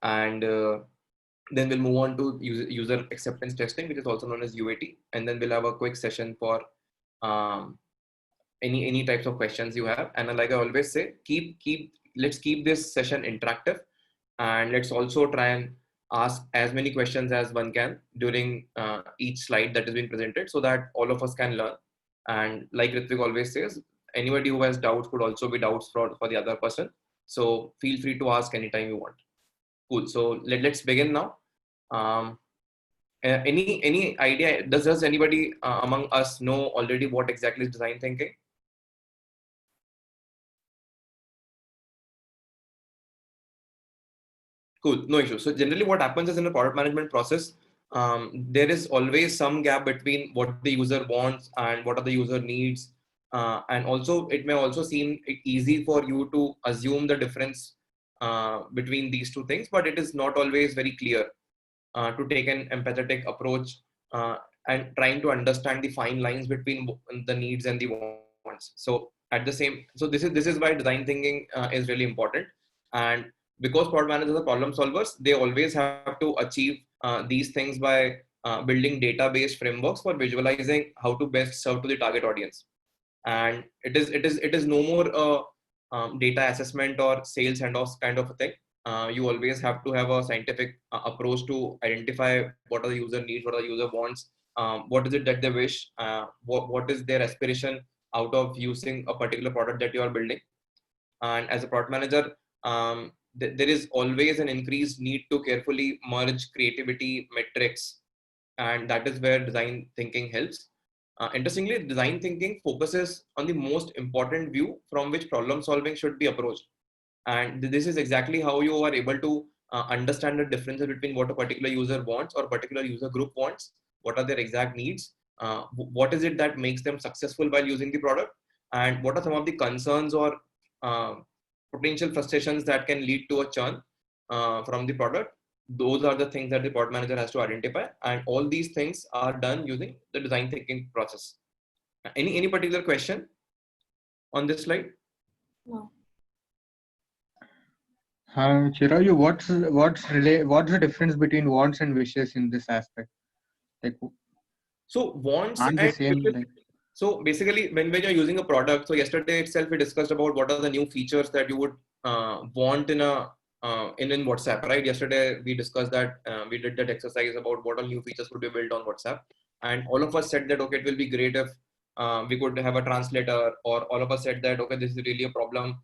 and then we'll move on to user acceptance testing, which is also known as UAT, and then we'll have a quick session for any types of questions you have. And like I always say, let's keep this session interactive, and let's also try and ask as many questions as one can during each slide that is being presented, so that all of us can learn. And like Ritvik always says, anybody who has doubts could also be doubts for the other person. So feel free to ask anytime you want. Cool. So let's begin now. Any idea? Does anybody among us know already what exactly is design thinking? Cool, no issue. So generally what happens is in the product management process, there is always some gap between what the user wants and what are the user needs. And also it may also seem easy for you to assume the difference between these two things, but it is not always very clear to take an empathetic approach and trying to understand the fine lines between the needs and the wants. So this is why design thinking is really important. And because product managers are problem solvers, they always have to achieve these things by building database frameworks for visualizing how to best serve to the target audience. And it is no more data assessment or sales handoffs kind of a thing. You always have to have a scientific approach to identify what are the user needs, what are the user wants, what is it that they wish, what is their aspiration out of using a particular product that you are building. And as a product manager, there is always an increased need to carefully merge creativity, metrics, and that is where design thinking helps. Interestingly, design thinking focuses on the most important view from which problem solving should be approached. And this is exactly how you are able to understand the differences between what a particular user wants or a particular user group wants, what are their exact needs, what is it that makes them successful while using the product, and what are some of the concerns or potential frustrations that can lead to a churn from the product. Those are the things that the product manager has to identify, and all these things are done using the design thinking process. Any particular question on this slide? No. Chirayu, what's the difference between wants and wishes in this aspect? Like, so wants aren't and the same, wishes, like... So basically, when you're using a product, so yesterday itself we discussed about what are the new features that you would want in WhatsApp, right? Yesterday we discussed that, we did that exercise about what all new features could be built on WhatsApp, and all of us said that okay, it will be great if we could have a translator, or all of us said that okay, this is really a problem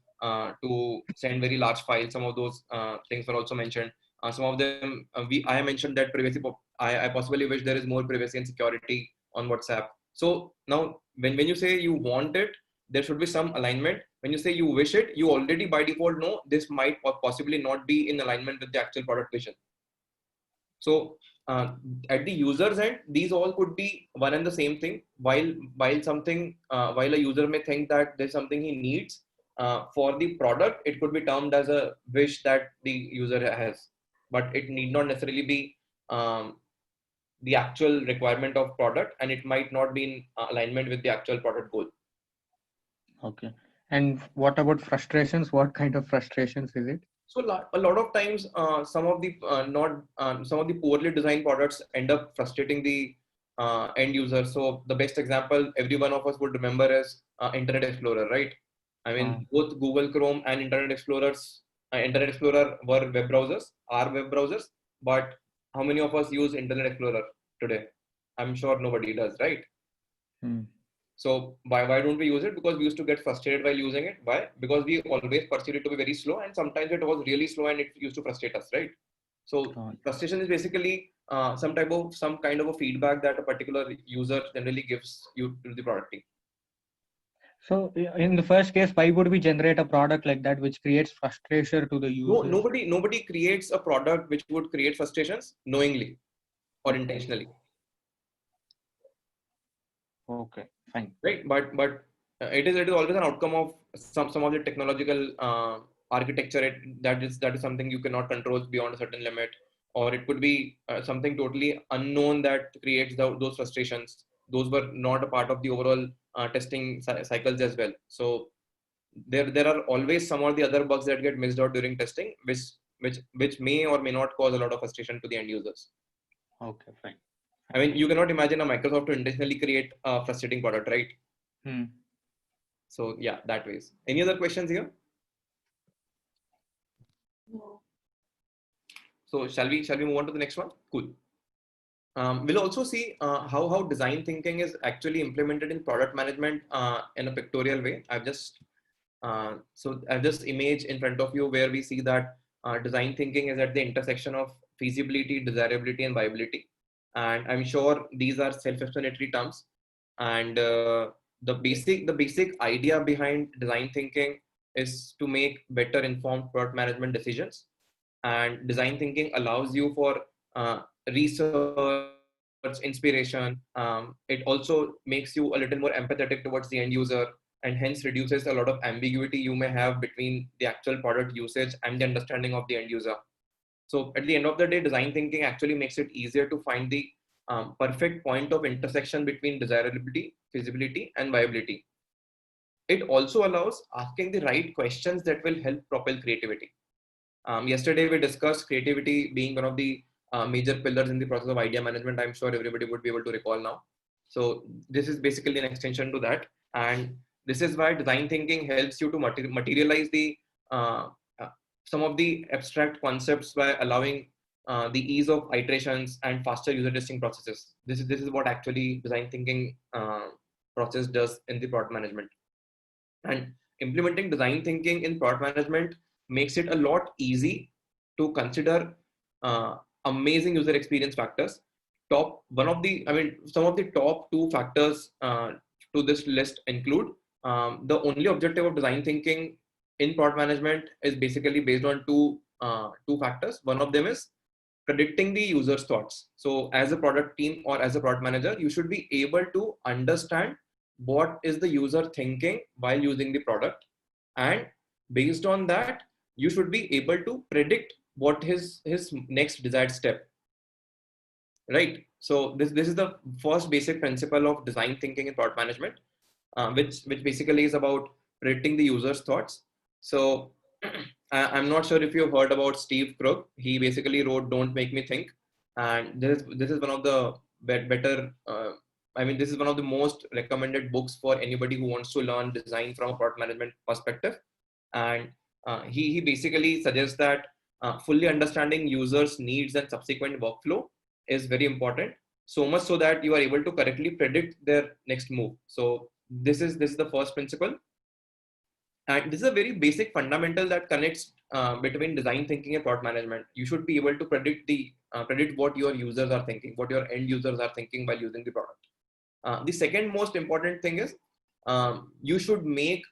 to send very large files. Some of those things were also mentioned. Some of them I mentioned that previously. I possibly wish there is more privacy and security on WhatsApp. So now when you say you want it, there should be some alignment. When you say you wish it, you already by default know this might possibly not be in alignment with the actual product vision. So at the user's end, these all could be one and the same thing. While a user may think that there's something he needs for the product, it could be termed as a wish that the user has, but it need not necessarily be the actual requirement of product, and it might not be in alignment with the actual product goal. Okay. And what about frustrations? What kind of frustrations is it? So a lot of times, some of the poorly designed products end up frustrating the end user. So the best example every one of us would remember is Internet Explorer, right? I mean, both Google Chrome and Internet Explorer were web browsers, are web browsers, but how many of us use Internet Explorer today? I'm sure nobody does, right? So why don't we use it? Because we used to get frustrated while using it. Why? Because we always perceived it to be very slow, and sometimes it was really slow and it used to frustrate us, right? So frustration is basically some kind of a feedback that a particular user generally gives you to the product team. So in the first case, why would we generate a product like that which creates frustration to the user? No, nobody creates a product which would create frustrations knowingly or intentionally. Okay, fine. Right, but it is always an outcome of some of the technological architecture. That is something you cannot control beyond a certain limit, or it could be something totally unknown that creates those frustrations. Those were not a part of the overall testing cycles as well. So there are always some or the other bugs that get missed out during testing, which may or may not cause a lot of frustration to the end users. Okay, fine. I mean, you cannot imagine a Microsoft to intentionally create a frustrating product, right? So yeah, that ways. Any other questions here? No. So shall we move on to the next one? Cool. We'll also see how design thinking is actually implemented in product management in a pictorial way. I've just image in front of you where we see that design thinking is at the intersection of feasibility, desirability, and viability. And I'm sure these are self-explanatory terms. And the basic idea behind design thinking is to make better informed product management decisions. And design thinking allows you for research, inspiration. It also makes you a little more empathetic towards the end user, and hence reduces a lot of ambiguity you may have between the actual product usage and the understanding of the end user. So at the end of the day, design thinking actually makes it easier to find the perfect point of intersection between desirability, feasibility, and viability. It also allows asking the right questions that will help propel creativity. Yesterday, we discussed creativity being one of the major pillars in the process of idea management. I'm sure everybody would be able to recall now. So this is basically an extension to that. And this is why design thinking helps you to materialize the uh, uh, some of the abstract concepts by allowing the ease of iterations and faster user testing processes. This is what actually design thinking process does in the product management. And implementing design thinking in product management makes it a lot easy to consider amazing user experience factors. Some of the top two factors to this list include the only objective of design thinking in product management is basically based on two factors. One of them is predicting the user's thoughts. So as a product team or as a product manager, you should be able to understand what is the user thinking while using the product, and based on that you should be able to predict what his next desired step, right? So this is the first basic principle of design thinking in product management, which basically is about predicting the user's thoughts. So I'm not sure if you've heard about Steve Krug. He basically wrote "Don't Make Me Think," and this is one of the better. This is one of the most recommended books for anybody who wants to learn design from a product management perspective. And he basically suggests that fully understanding users' needs and subsequent workflow is very important. So much so that you are able to correctly predict their next move. So this is the first principle. And this is a very basic fundamental that connects between design thinking and product management. You should be able to predict what your users are thinking, what your end users are thinking while using the product. The second most important thing is you should reduce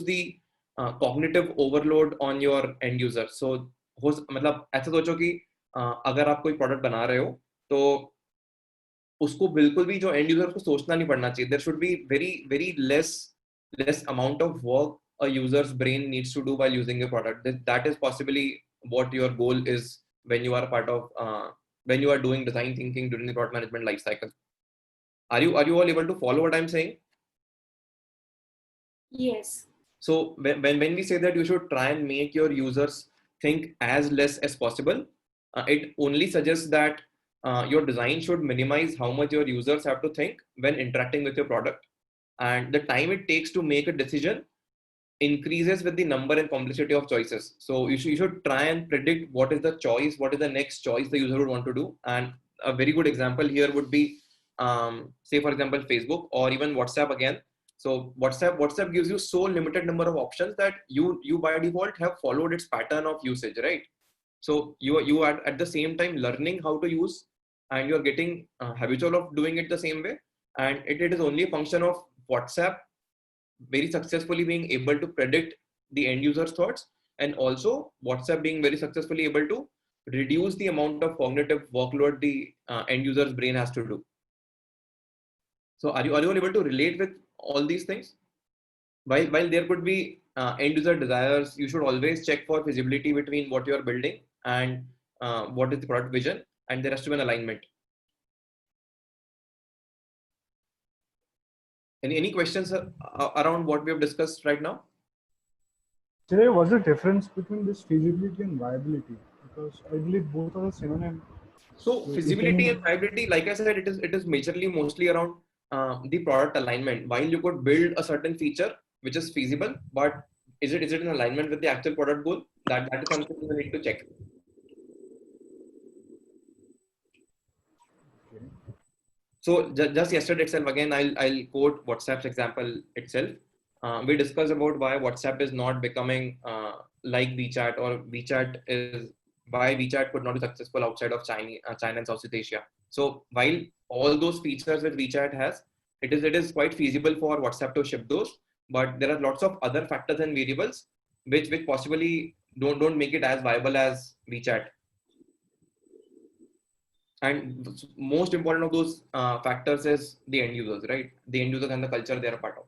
the cognitive overload on your end user. So मतलब ऐसा सोचो कि अगर आप कोई product बना रहे हो तो उसको बिल्कुल भी जो एंड यूजर को सोचना नहीं पड़ना चाहिए. There should be very less amount of work a user's brain needs to do while using a product. That is possibly what your goal is when you are part of when you are doing design thinking during the product management life cycle. Are you all able to follow what I'm saying? Yes. So when we say that you should try and make your users think as less as possible, it only suggests that your design should minimize how much your users have to think when interacting with your product, and the time it takes to make a decision increases with the number and complexity of choices. So you should try and predict what is the choice, what is the next choice the user would want to do. And a very good example here would be, say for example, Facebook or even WhatsApp again. So WhatsApp gives you so limited number of options that you by default have followed its pattern of usage, right? So you are at the same time learning how to use, and you're getting habitual of doing it the same way. And it is only a function of WhatsApp very successfully being able to predict the end user's thoughts, and also WhatsApp being very successfully able to reduce the amount of cognitive workload the end user's brain has to do. So are you all able to relate with all these things? While there could be end user desires, you should always check for feasibility between what you are building and what is the product vision, and there has to be an alignment. Any questions around what we have discussed right now? Today, what's the difference between this feasibility and viability? Because I believe both are the synonym. So So you feasibility and can. viability, like I said, it is majorly mostly around the product alignment. While you could build a certain feature which is feasible, but is it in alignment with the actual product goal? That is something you need to check. Okay. So just yesterday itself, again, I'll quote WhatsApp's example itself. We discussed about why WhatsApp is not becoming like WeChat, or WeChat is why WeChat could not be successful outside of China and Southeast Asia. So while all those features that WeChat has, it is quite feasible for WhatsApp to ship those, but there are lots of other factors and variables which possibly don't make it as viable as WeChat. And most important of those factors is the end users, right? The end users and the culture they're a part of.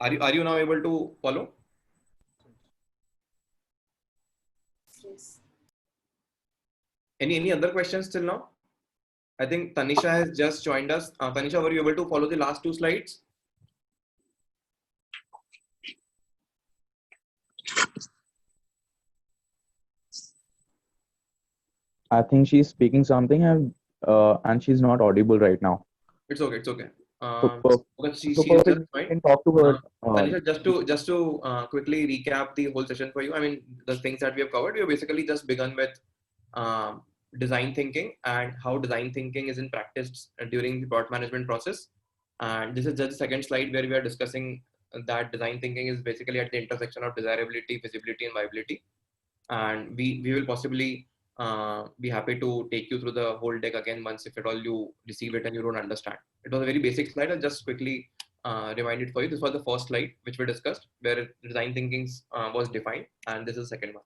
Are you now able to follow? Yes. Any other questions till now? I think Tanisha has just joined us. Tanisha, were you able to follow the last two slides? I think she's speaking something and she's not audible right now. It's okay. It's okay. So, per- Because so she's just perfect. We joined. can talk to her. Tanisha, just to quickly recap the whole session for you. I mean, the things that we have covered, we have basically just begun with um, design thinking and how design thinking is in practice during the product management process. And this is just the second slide where we are discussing that design thinking is basically at the intersection of desirability, feasibility, and viability. And we will possibly be happy to take you through the whole deck again once, if at all you receive it and you don't understand. It was a very basic slide. I'll just quickly remind it for you. This was the first slide which we discussed, where design thinking was defined, and this is the second one.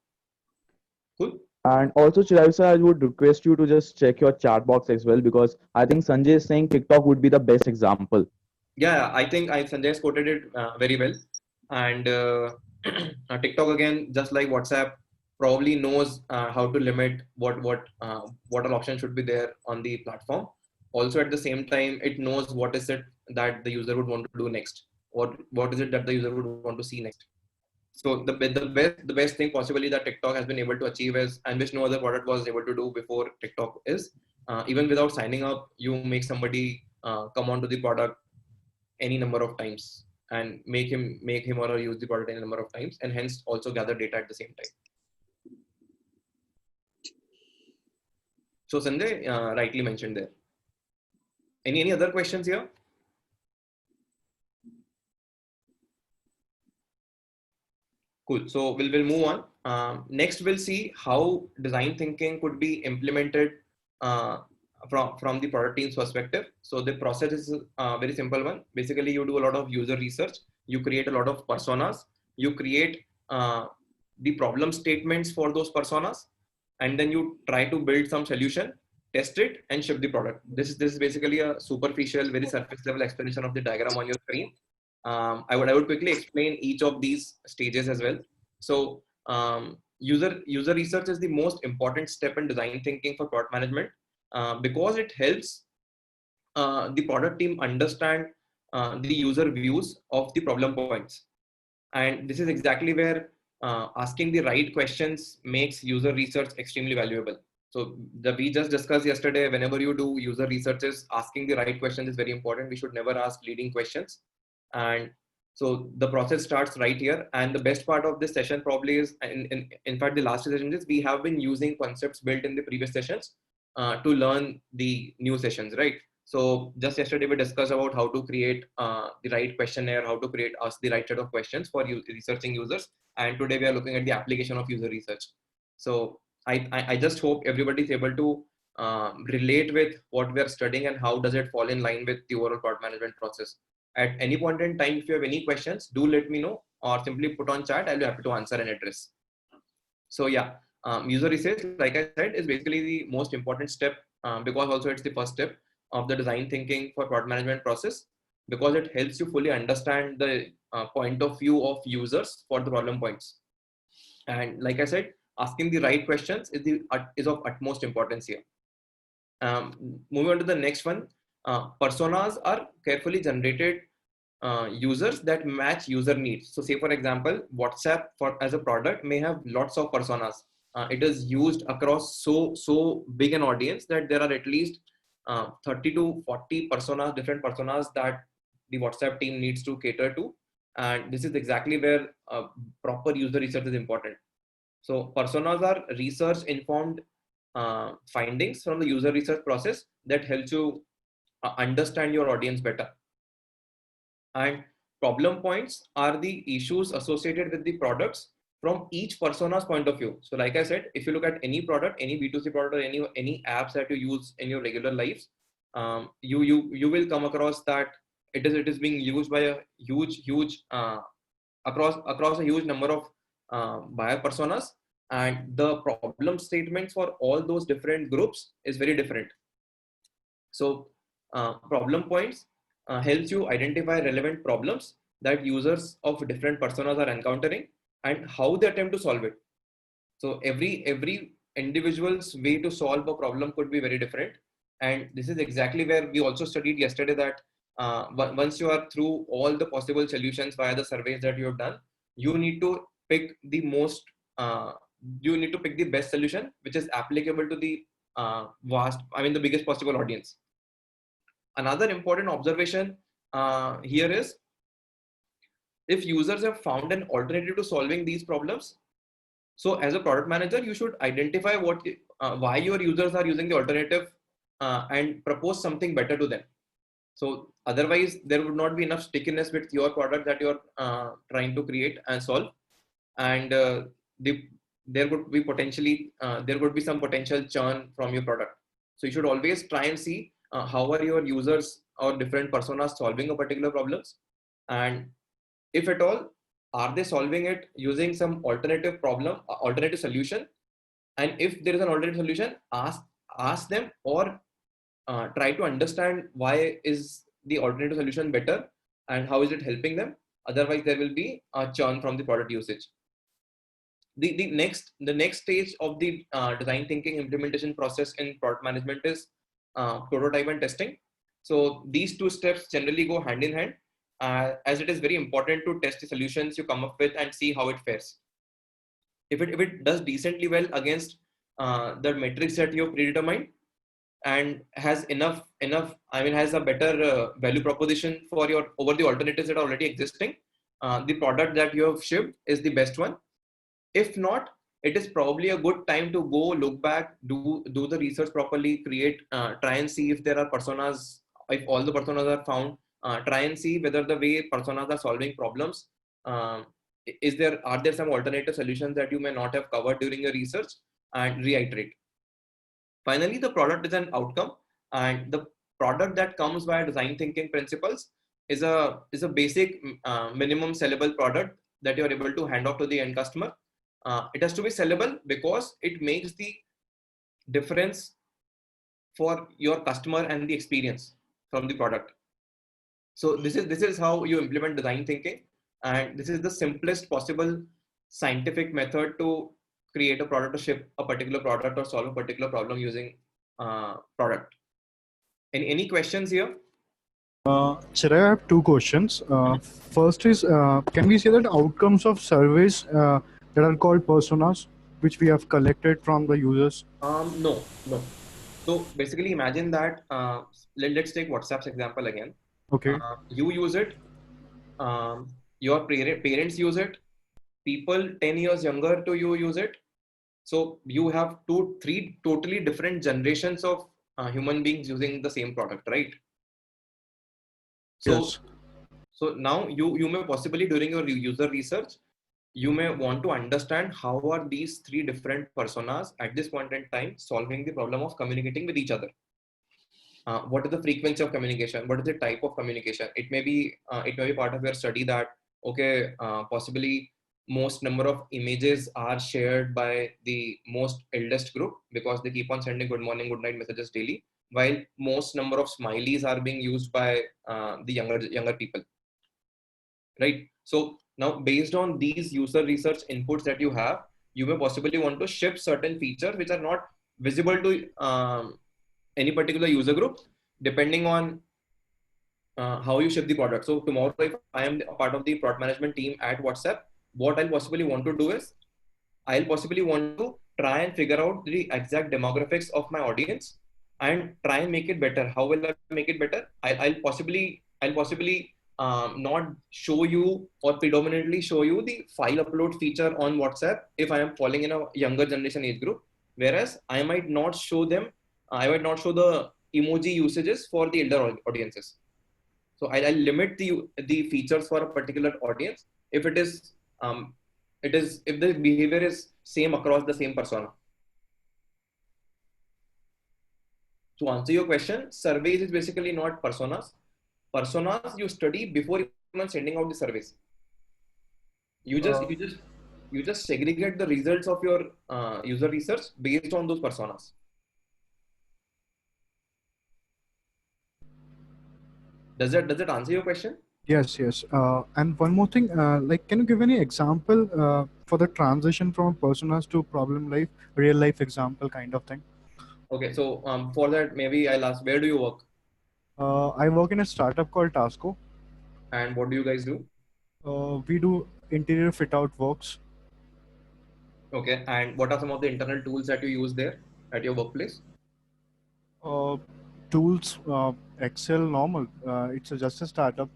Cool. And also, Chirayu, I would request you to just check your chat box as well, because I think Sanjay is saying TikTok would be the best example. Yeah, I think Sanjay quoted it very well. And TikTok, again, just like WhatsApp, probably knows how to limit what all options should be there on the platform. Also, at the same time, it knows what is it that the user would want to do next. What is it that the user would want to see next. So the best thing possibly that TikTok has been able to achieve is, and which no other product was able to do before TikTok, is even without signing up, you make somebody come onto the product any number of times and make him or her use the product any number of times, and hence also gather data at the same time. So Sanjay rightly mentioned there. Any other questions here? Cool. So we'll move on. Next, we'll see how design thinking could be implemented uh, from the product team's perspective. So the process is a very simple one. Basically, you do a lot of user research. You create a lot of personas. You create the problem statements for those personas, and then you try to build some solution, test it, and ship the product. This is basically a superficial, very surface level explanation of the diagram on your screen. I would quickly explain each of these stages as well. So user research is the most important step in design thinking for product management because it helps the product team understand the user views of the problem points. And this is exactly where asking the right questions makes user research extremely valuable. So we just discussed yesterday, whenever you do user researches, asking the right questions is very important. We should never ask leading questions. And so the process starts right here. And the best part of this session probably is, in fact, the last session is, we have been using concepts built in the previous sessions to learn the new sessions, right? So just yesterday we discussed about how to create the right questionnaire, how to ask the right set of questions for researching users. And today we are looking at the application of user research. So I just hope everybody is able to relate with what we are studying and how does it fall in line with the overall product management process. At any point in time, if you have any questions, do let me know, or simply put on chat. I'll be happy to answer and address. So yeah, user research, like I said, is basically the most important step because also it's the first step of the design thinking for product management process, because it helps you fully understand the point of view of users for the problem points. And like I said, asking the right questions is of utmost importance here. Moving on to the next one, personas are carefully generated users that match user needs. So say for example, WhatsApp as a product may have lots of personas. It is used across so big an audience that there are at least 30 to 40 personas, different personas that the WhatsApp team needs to cater to. And this is exactly where proper user research is important. So personas are research informed findings from the user research process that helps you understand your audience better. And problem points are the issues associated with the products from each persona's point of view. So like I said, if you look at any product, any B2C product, or any apps that you use in your regular lives, you will come across that it is being used by a huge across a huge number of buyer personas, and the problem statements for all those different groups is very different. So problem points helps you identify relevant problems that users of different personas are encountering and how they attempt to solve it. So every individual's way to solve a problem could be very different. And this is exactly where we also studied yesterday that once you are through all the possible solutions via the surveys that you have done, you need to pick the most, you need to pick the best solution, which is applicable to the the biggest possible audience. Another important observation here is, if users have found an alternative to solving these problems, so as a product manager, you should identify why your users are using the alternative and propose something better to them. So otherwise, there would not be enough stickiness with your product that you're trying to create and solve, and there could be some potential churn from your product. So you should always try and see how are your users or different personas solving a particular problems, and if at all, are they solving it using some alternative solution? And if there is an alternative solution, ask them, or try to understand why is the alternative solution better and how is it helping them. Otherwise, there will be a churn from the product usage. The next stage of the design thinking implementation process in product management is prototype and testing. So these two steps generally go hand in hand, as it is very important to test the solutions you come up with and see how it fares. If it does decently well against the metrics that you have predetermined and has has a better value proposition for over the alternatives that are already existing, the product that you have shipped is the best one. If not, it is probably a good time to go look back, do the research properly, try and see if there are personas, if all the personas are found, try and see whether the way personas are solving problems, are there some alternative solutions that you may not have covered during your research, and reiterate. Finally, the product is an outcome, and the product that comes via design thinking principles is a basic minimum sellable product that you are able to hand off to the end customer. It has to be sellable because it makes the difference for your customer and the experience from the product. So this is how you implement design thinking, and this is the simplest possible scientific method to create a product, or ship a particular product, or solve a particular problem using product. Any questions here? Chirag, I have two questions. First is, can we say that outcomes of surveys that are called personas, which we have collected from the users? No. So basically, imagine that let's take WhatsApp's example again. Okay. You use it. Your parents use it. People 10 years younger to you use it. So you have 2-3 totally different generations of human beings using the same product, right? So, Yes. So now you may possibly, during your user research, you may want to understand how are these 3 different personas at this point in time solving the problem of communicating with each other. What is the frequency of communication? What is the type of communication? It may be part of your study that, okay, possibly most number of images are shared by the most eldest group because they keep on sending good morning, good night messages daily, while most number of smileys are being used by the younger people, right? So now, based on these user research inputs that you have, you may possibly want to ship certain features which are not visible to any particular user group, depending on how you ship the product. So tomorrow, if I am a part of the product management team at WhatsApp, what I'll possibly want to do is I'll possibly want to try and figure out the exact demographics of my audience and try and make it better. How will I make it better? I'll possibly not show you or predominantly show you the file upload feature on WhatsApp if I am falling in a younger generation age group. Whereas I might not show them, I might not show the emoji usages for the elder audiences. So I'll limit the features for a particular audience if if the behavior is same across the same persona. To answer your question, surveys is basically not personas. Personas you study before even sending out the surveys. You just segregate the results of your user research based on those personas. Does that answer your question? Yes, yes. And one more thing, like, can you give any example for the transition from personas to problem life, real life example kind of thing? Okay, so for that, maybe I'll ask, where do you work? I work in a startup called Tasco. And what do you guys do? We do interior fit out works. Okay, and what are some of the internal tools that you use there at your workplace? Tools, Excel, normal. Just a startup.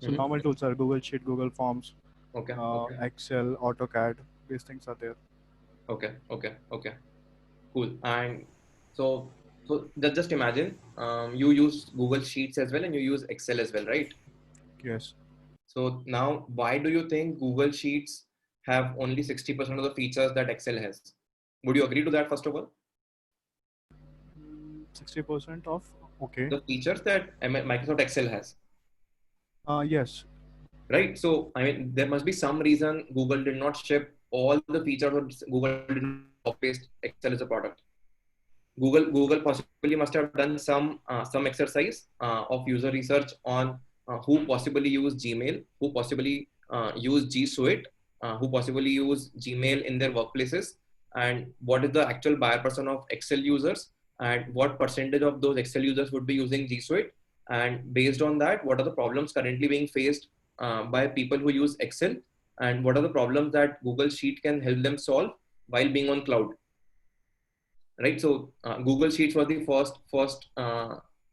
So Mhm. normal tools are Google Sheet, Google Forms, Okay, Excel, AutoCAD. These things are there. okay, cool. And so just imagine you use Google Sheets as well and you use Excel as well, right? Yes. So now, why do you think Google Sheets have only 60% of the features that Excel has? Would you agree to that, first of all? 60% off. Okay. The features that Microsoft Excel has, Yes. right? So, I mean, there must be some reason Google did not ship all the features or Google did not copy-paste Excel as a product. Google possibly must have done some exercise of user research on who possibly use Gmail, who possibly use G Suite, who possibly use Gmail in their workplaces, and what is the actual buyer person of Excel users, and what percentage of those Excel users would be using G Suite, and based on that, what are the problems currently being faced by people who use Excel, and what are the problems that Google Sheet can help them solve while being on cloud. Right, so Google Sheets was the first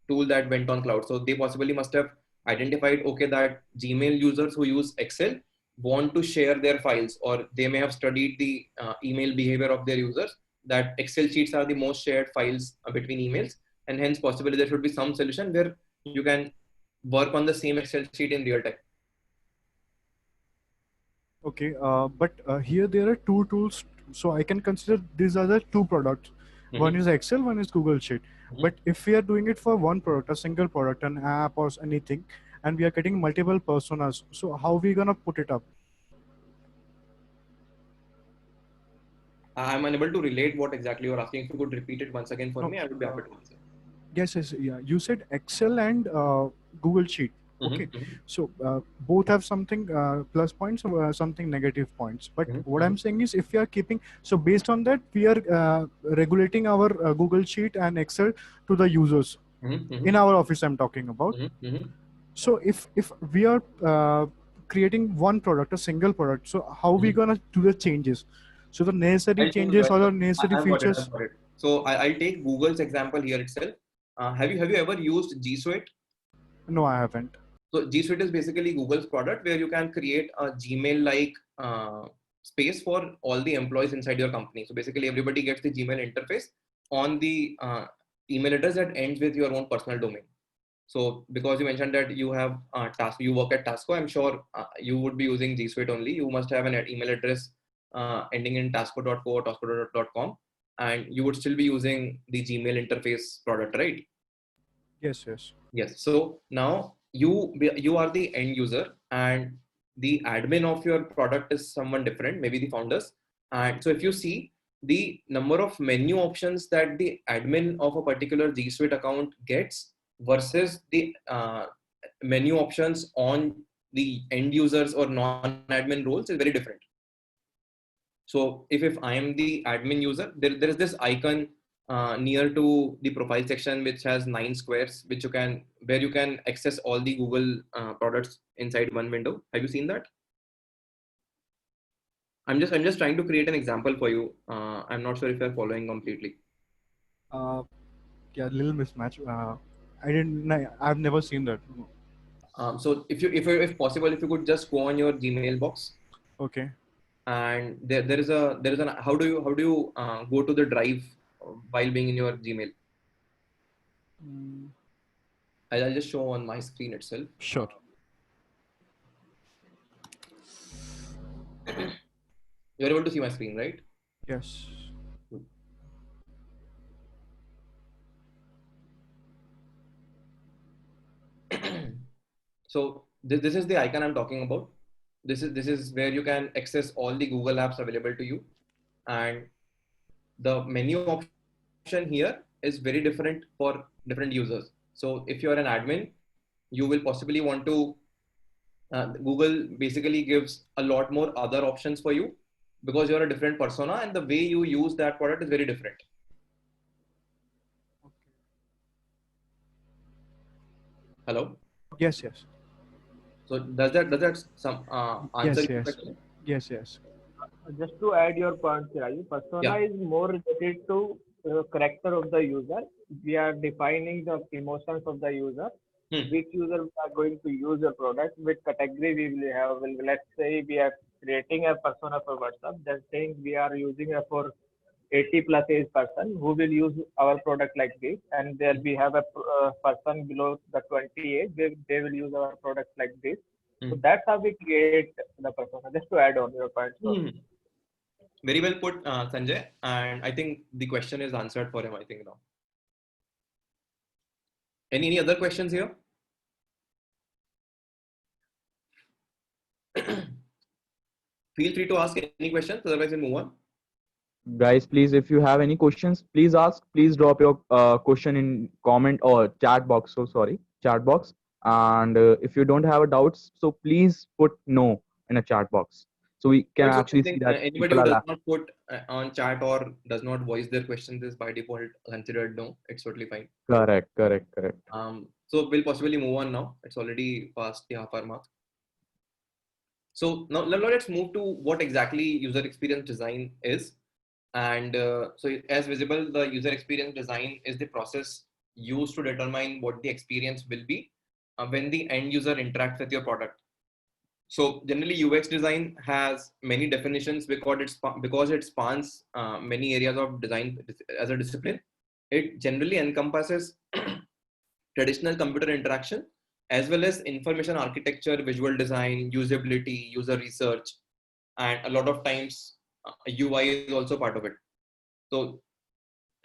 tool that went on cloud. So they possibly must have identified, okay, that Gmail users who use Excel want to share their files, or they may have studied the email behavior of their users, that Excel sheets are the most shared files between emails, and hence possibly there should be some solution where you can work on the same Excel sheet in real time. Okay. But here there are two tools. So I can consider these are the two products. One is Excel, one is Google Sheet. But if we are doing it for one product, a single product, an app or anything, and we are getting multiple personas, so how we gonna put it up? I'm unable to relate what exactly you're asking. If you could repeat it once again for No, me, I would be happy to answer. Yes, yes, yeah. You said Excel and Google Sheet. Okay, so both have something plus points or something negative points. But what I'm saying is, if we are keeping, so based on that, we are regulating our Google Sheet and Excel to the users in our office. I'm talking about. So if we are creating one product, a single product, so how we gonna do the changes? So the necessary changes or the necessary features. So I'll take Google's example here itself. Have you ever used G Suite? No, I haven't. So G Suite is basically Google's product where you can create a Gmail-like space for all the employees inside your company. So basically everybody gets the Gmail interface on the email address that ends with your own personal domain. So because you mentioned that you have you work at Tasco, I'm sure you would be using G Suite only. You must have an email address ending in tasco.co or tasco.com, and you would still be using the Gmail interface product, right? Yes, yes. Yes. So now you are the end user, and the admin of your product is someone different, maybe the founders. And so if you see the number of menu options that the admin of a particular G Suite account gets versus the menu options on the end users or non-admin roles is very different. So if I am the admin user, there is this icon near to the profile section, which has 9 squares, where you can access all the Google products inside one window. Have you seen that? I'm just trying to create an example for you. I'm not sure if you're following completely. Yeah, little mismatch. I've never seen that. So if possible, if you could just go on your Gmail box, Okay. and there is an how do you go to the drive while being in your Gmail? I'll just show on my screen itself. Sure. You're able to see my screen, right? Yes. So this is the icon I'm talking about. This is where you can access all the Google apps available to you, and the menu option here is very different for different users. So if you're an admin, you will possibly want to Google basically gives a lot more other options for you because you're a different persona, and the way you use that product is very different. Hello? Yes. Yes. So does that some answer Yes. your Yes. question? Yes. Yes. Just to add your point, Raju, persona is more related to character of the user. We are defining the emotions of the user. Which user we are going to use the product, which category we will have. Let's say we are creating a persona for WhatsApp. Then saying we are using a for 80 plus age person who will use our product like this, and there we have a person below the 20 age. They will use our product like this. So that's how we create the persona. Just to add on your point. Very well put, Sanjay. And I think the question is answered for him, I think now. Any other questions here? Feel free to ask any questions, otherwise we'll move on. Guys, please, if you have any questions, please ask. Please drop your question in comment or chat box. So sorry, chat box. And if you don't have a doubts, so please put no in a chat box, so we can So actually I see think that anybody people who are does laughing. not put on chat or does not voice their questions is by default considered no. It's totally fine. Correct. So we'll possibly move on now. It's already past the half-hour mark. So now let's move to what exactly user experience design is. And so as visible, the user experience design is the process used to determine what the experience will be when the end user interacts with your product. So generally UX design has many definitions because it spans many areas of design as a discipline. It generally encompasses traditional computer interaction as well as information architecture, visual design, usability, user research, and a lot of times UI is also part of it. So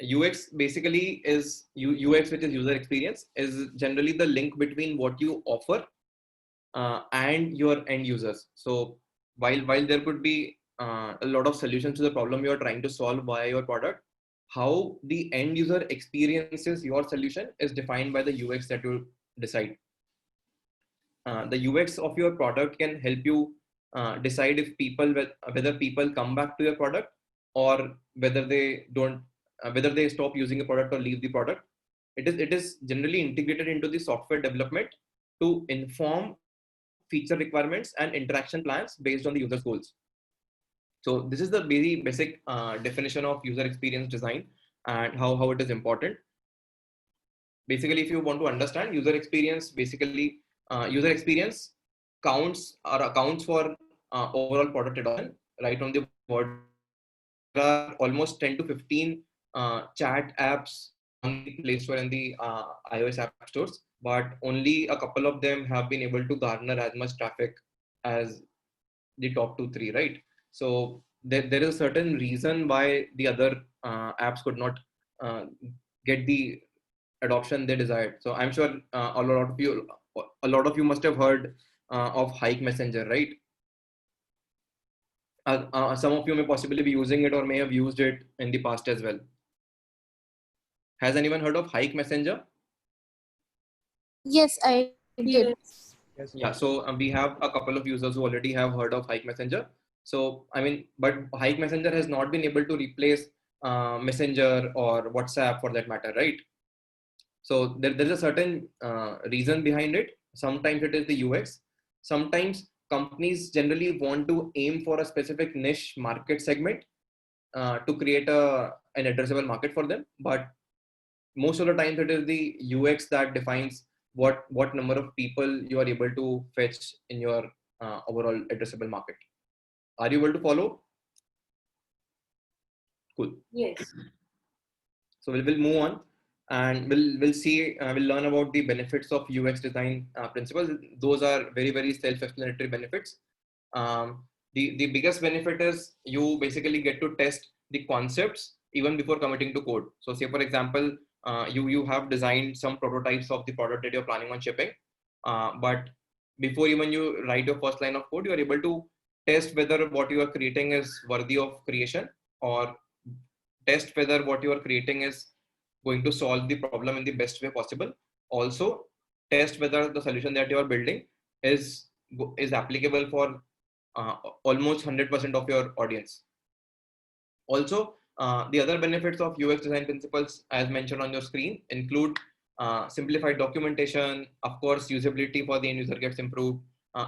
UX basically is UX, which is user experience, is generally the link between what you offer and your end users. So while there could be a lot of solutions to the problem you are trying to solve via your product, how the end user experiences your solution is defined by the UX that you decide. The UX of your product can help you decide if whether people come back to your product or whether they don't, whether they stop using a product or leave the product. It is generally integrated into the software development to inform feature requirements and interaction plans based on the user's goals. So this is the very basic definition of user experience design and how it is important. Basically, if you want to understand user experience, basically user experience accounts for overall product adoption right on the word. There are almost 10 to 15 chat apps on the Play Store and the iOS app stores, but only a couple of them have been able to garner as much traffic as the top 2-3, right? So there is a certain reason why the other apps could not get the adoption they desired. So I'm sure a lot of you must have heard of Hike Messenger, right? Some of you may possibly be using it or may have used it in the past as well. Has anyone heard of Hike Messenger? Yes, I did. Yes. Yeah, so we have a couple of users who already have heard of Hike Messenger. So I mean, but Hike Messenger has not been able to replace Messenger or WhatsApp for that matter, right? So there's a certain reason behind it. Sometimes it is the UX. Sometimes companies generally want to aim for a specific niche market segment to create an addressable market for them. But most of the times it is the UX that defines what number of people you are able to fetch in your overall addressable market. Are you able to follow? Cool. Yes. So we'll move on, and we'll learn about the benefits of UX design principles. Those are very self-explanatory benefits. The biggest benefit is you basically get to test the concepts even before committing to code. So say for example, you have designed some prototypes of the product that you're planning on shipping, but before even you write your first line of code, you are able to test whether what you are creating is worthy of creation, or test whether what you are creating is going to solve the problem in the best way possible. Also, test whether the solution that you are building is applicable for almost 100% of your audience. Also, the other benefits of UX design principles, as mentioned on your screen, include simplified documentation. Of course, usability for the end user gets improved.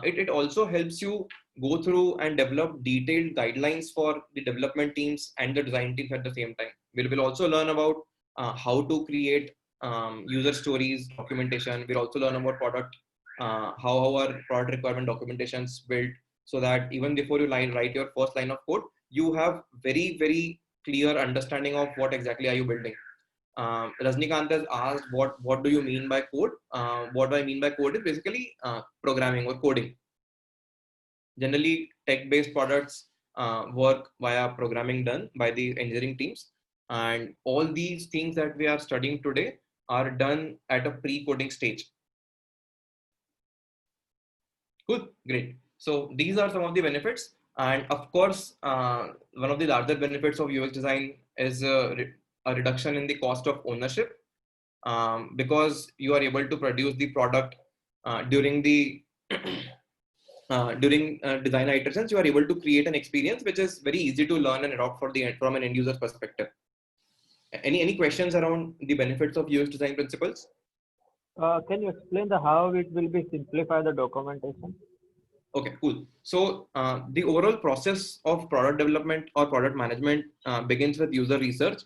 It also helps you go through and develop detailed guidelines for the development teams and the design teams at the same time. We will also learn about how to create user stories, documentation. We'll also learn about how our product requirement documentation is built, so that even before you write your first line of code, you have very clear understanding of what exactly are you building. Rajnikant has asked, what do you mean by code? What do I mean by code is basically programming or coding. Generally, tech-based products work via programming done by the engineering teams, and all these things that we are studying today are done at a pre-coding stage. Good, great. So these are some of the benefits. And of course, one of the larger benefits of UX design is a reduction in the cost of ownership, because you are able to produce the product during the design iterations. You are able to create an experience which is very easy to learn and adopt from an end user perspective. Any questions around the benefits of UX design principles? Can you explain how it will be simplify the documentation? Okay, cool. So the overall process of product development or product management begins with user research.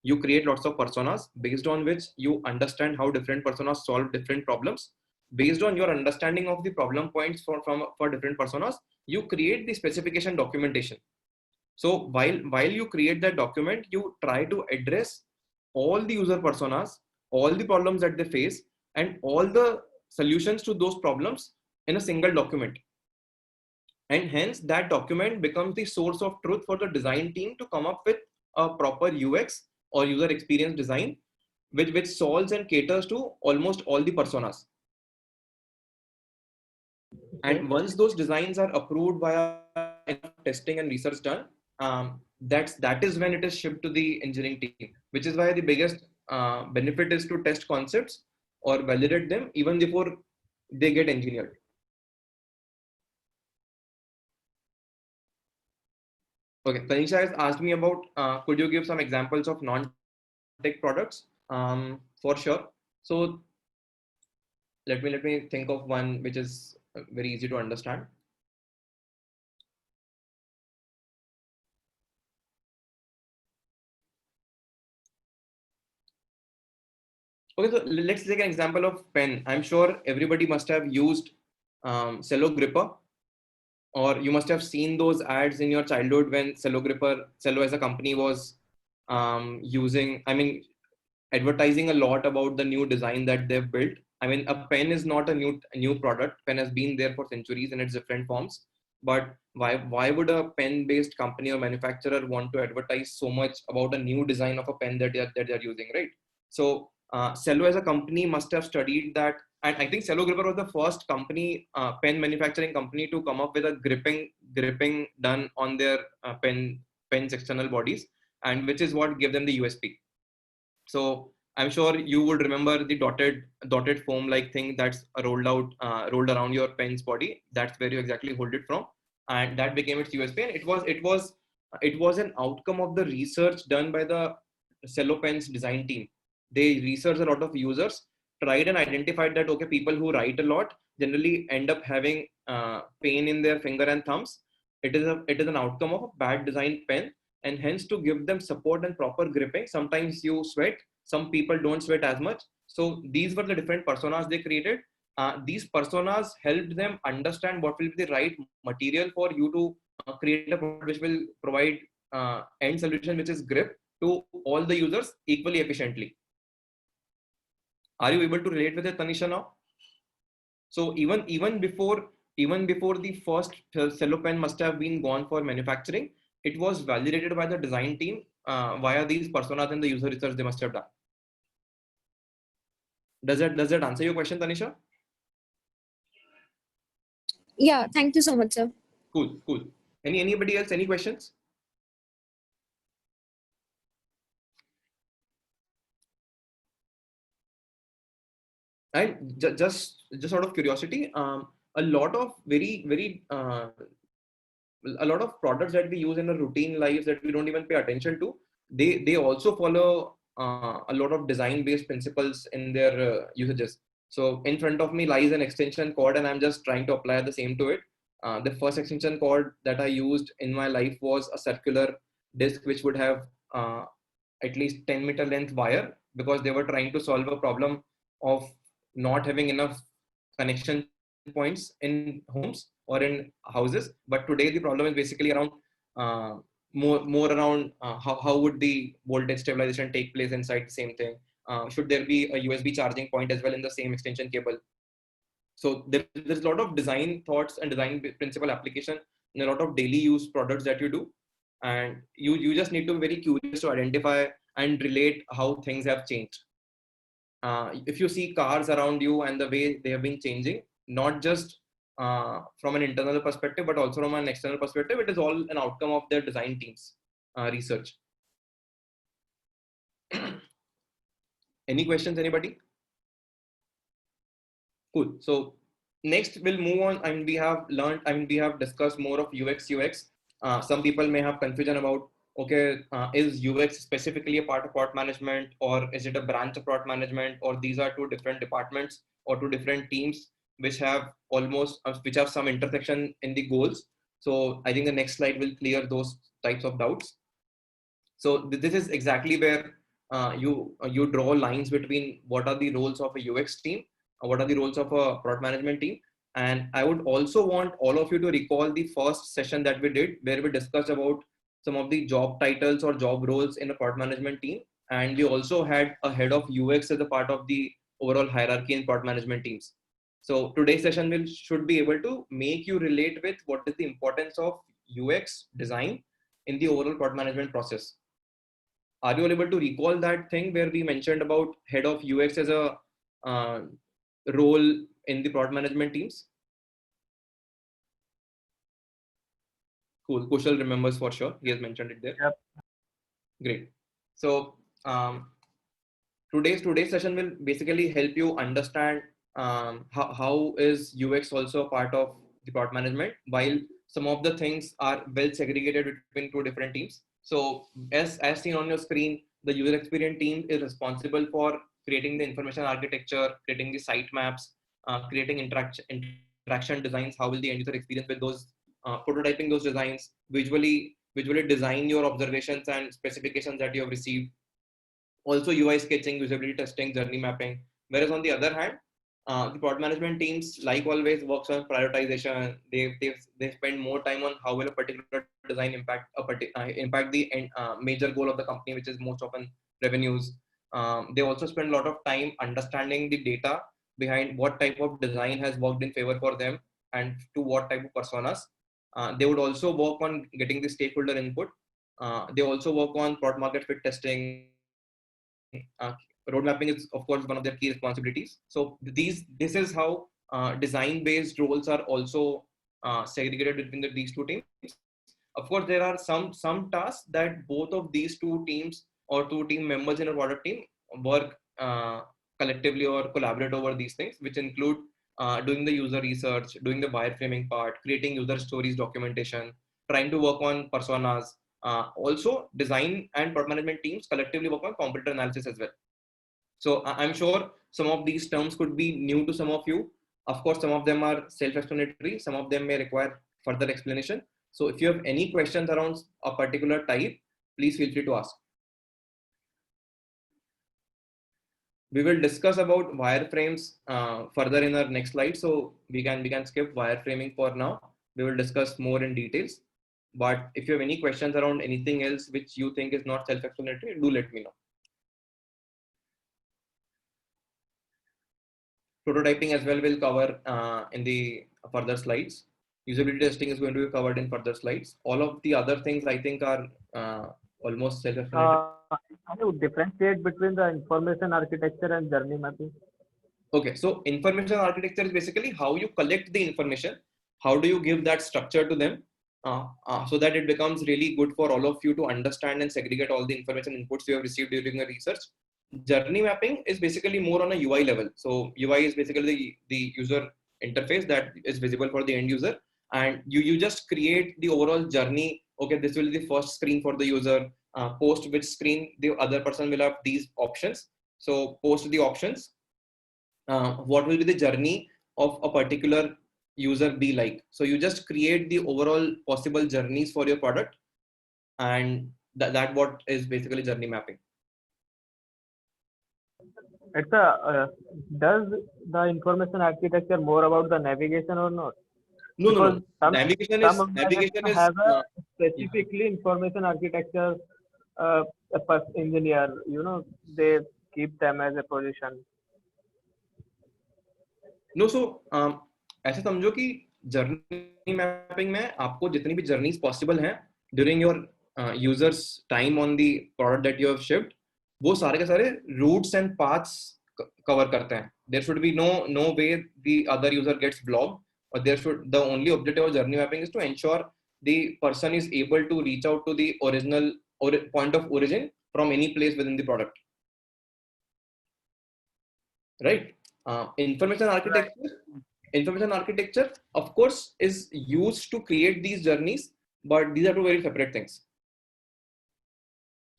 You create lots of personas based on which you understand how different personas solve different problems. Based on your understanding of the problem points for different personas, you create the specification documentation. So while you create that document, you try to address all the user personas, all the problems that they face, and all the solutions to those problems in a single document. And hence that document becomes the source of truth for the design team to come up with a proper UX or user experience design, which solves and caters to almost all the personas. And once those designs are approved via enough testing and research done, that is when it is shipped to the engineering team, which is why the biggest benefit is to test concepts or validate them even before they get engineered. Okay, Tanisha has asked me about, could you give some examples of non-tech products? For sure. So let me think of one which is very easy to understand. Okay, so let's take an example of pen. I'm sure everybody must have used cello gripper, or you must have seen those ads in your childhood when cello as a company was advertising a lot about the new design that they've built. I mean, a pen is not a new product. Pen has been there for centuries in its different forms. But why would a pen-based company or manufacturer want to advertise so much about a new design of a pen that they're using, right? So Cello as a company must have studied that, and I think Cello Gripper was the first company, pen manufacturing company, to come up with a gripping done on their pen's external bodies, and which is what gave them the USP. So I'm sure you would remember the dotted foam like thing that's rolled around your pen's body. That's where you exactly hold it from, and that became its USP. And it was It was an outcome of the research done by the Cellopen's design team. They researched a lot of users, tried and identified that, okay, people who write a lot generally end up having pain in their finger and thumbs. It is an outcome of a bad design pen, and hence to give them support and proper gripping, sometimes you sweat, some people don't sweat as much. So these were the different personas they created. These personas helped them understand what will be the right material for you to create a product which will provide end solution which is grip to all the users equally efficiently. Are you able to relate with it, Tanisha, now? So even before the first cello pen must have been gone for manufacturing, it was validated by the design team via these personas and the user research they must have done. Does that answer your question, Tanisha? Yeah, thank you so much, sir. Cool. Anybody else? Any questions? And just out of curiosity, a lot of a lot of products that we use in our routine lives that we don't even pay attention to, they also follow a lot of design based principles in their usages. So in front of me lies an extension cord, and I'm just trying to apply the same to it. The first extension cord that I used in my life was a circular disc which would have at least 10-meter length wire, because they were trying to solve a problem of not having enough connection points in homes or in houses. But today the problem is basically around more around how would the voltage stabilization take place inside the same thing. Should there be a USB charging point as well in the same extension cable? So there's a lot of design thoughts and design principle application in a lot of daily use products that you do, and you just need to be very curious to identify and relate how things have changed. If you see cars around you and the way they have been changing, not just from an internal perspective, but also from an external perspective, it is all an outcome of their design teams research. Any questions, anybody? Cool. So next we'll move on. We have discussed more of UX. Some people may have confusion about, okay, is UX specifically a part of product management, or is it a branch of product management, or these are two different departments or two different teams which have some intersection in the goals. So I think the next slide will clear those types of doubts. So this is exactly where you draw lines between what are the roles of a UX team, what are the roles of a product management team. And I would also want all of you to recall the first session that we did, where we discussed about some of the job titles or job roles in a product management team. And we also had a head of UX as a part of the overall hierarchy in product management teams. So today's session should be able to make you relate with what is the importance of UX design in the overall product management process. Are you able to recall that thing where we mentioned about head of UX as a role in the product management teams? Cool. Kushal remembers for sure. He has mentioned it there. Yep. Great. So today's session will basically help you understand how is UX also a part of the product management, while some of the things are well segregated between two different teams. So as seen on your screen, the user experience team is responsible for creating the information architecture, creating the site maps, creating interaction designs. How will the end user experience with those, prototyping those designs, visually design your observations and specifications that you have received. Also UI sketching, usability testing, journey mapping. Whereas on the other hand, the product management teams, like always, works on prioritization. They spend more time on how will a particular design impact the major goal of the company, which is most often revenues. They also spend a lot of time understanding the data behind what type of design has worked in favor for them and to what type of personas. They would also work on getting the stakeholder input. They also work on product market fit testing. Road mapping is of course one of their key responsibilities. So this is how design based roles are also segregated between these two teams. Of course, there are some tasks that both of these two teams or two team members in a product team work collectively or collaborate over these things, which include doing the user research, doing the wireframing part, creating user stories documentation, trying to work on personas, Also, design and product management teams collectively work on competitor analysis as well. So I'm sure some of these terms could be new to some of you. Of course, some of them are self-explanatory. Some of them may require further explanation. So if you have any questions around a particular type, please feel free to ask. We will discuss about wireframes further in our next slide. So we can skip wireframing for now. We will discuss more in details. But if you have any questions around anything else which you think is not self-explanatory, do let me know. Prototyping as well will cover in the further slides. Usability testing is going to be covered in further slides. All of the other things I think are almost self-explanatory. Can you differentiate between the information architecture and journey mapping? Okay, so information architecture is basically how you collect the information. How do you give that structure to them so that it becomes really good for all of you to understand and segregate all the information inputs you have received during your research. Journey mapping is basically more on a UI level. So UI is basically the user interface that is visible for the end user, and you just create the overall journey. Okay, this will be the first screen for the user. Post which screen the other person will have these options. So post the options. What will be the journey of a particular user be like? So you just create the overall possible journeys for your product, and that what is basically journey mapping. It's a does the information architecture more about the navigation or not? No. Some Navigation is have a specifically information architecture engineer. They keep them as a position. No, so ऐसे समझो कि journey mapping में आपको जितनी भी journeys possible हैं during your users time on the product that you have shipped, वो सारे के सारे रूट्स एंड पाथ्स कवर करते हैं. There should be no way the other user gets blocked, or there should the only objective of journey mapping is to ensure the person is able to reach out to the original point of origin from any place within the product, right? Information architecture of course is used to create these journeys, but these are two very separate things.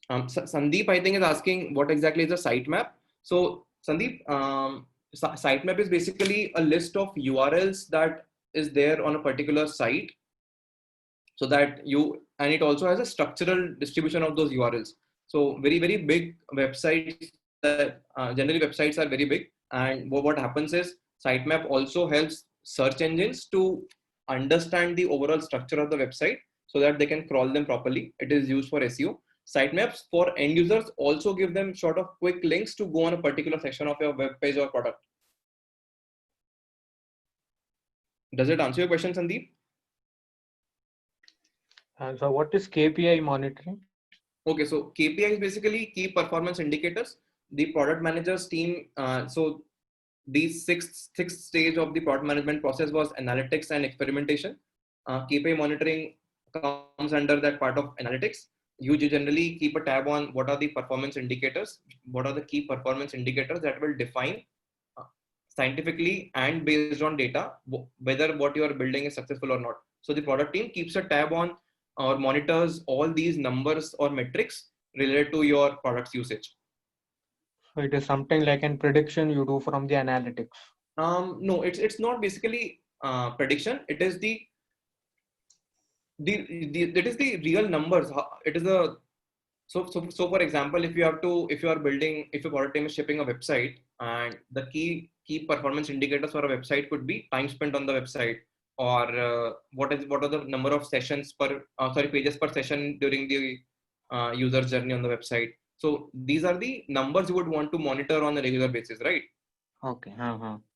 Sandeep I think is asking what exactly is a sitemap. So Sandeep, sitemap is basically a list of URLs that is there on a particular site, so that and it also has a structural distribution of those URLs. So very big websites that generally websites are very big, and what happens is sitemap also helps search engines to understand the overall structure of the website so that they can crawl them properly. It is used for SEO. Sitemaps for end users also give them sort of quick links to go on a particular section of your web page or product. Does it answer your question, Sandeep? So what is KPI monitoring? Okay, so KPI is basically key performance indicators. The product managers team, so the sixth stage of the product management process was analytics and experimentation. KPI monitoring comes under that part of analytics. You generally keep a tab on what are the performance indicators, what are the key performance indicators that will define scientifically and based on data whether what you are building is successful or not. So the product team keeps a tab on or monitors all these numbers or metrics related to your product's usage. So it is something like a prediction you do from the analytics. No, it's not basically prediction. It is it is the real numbers. It is a so for example, if your product team is shipping a website, and the key performance indicators for a website could be time spent on the website, or what are the number of sessions pages per session during the user journey on the website. So these are the numbers you would want to monitor on a regular basis, right? Okay.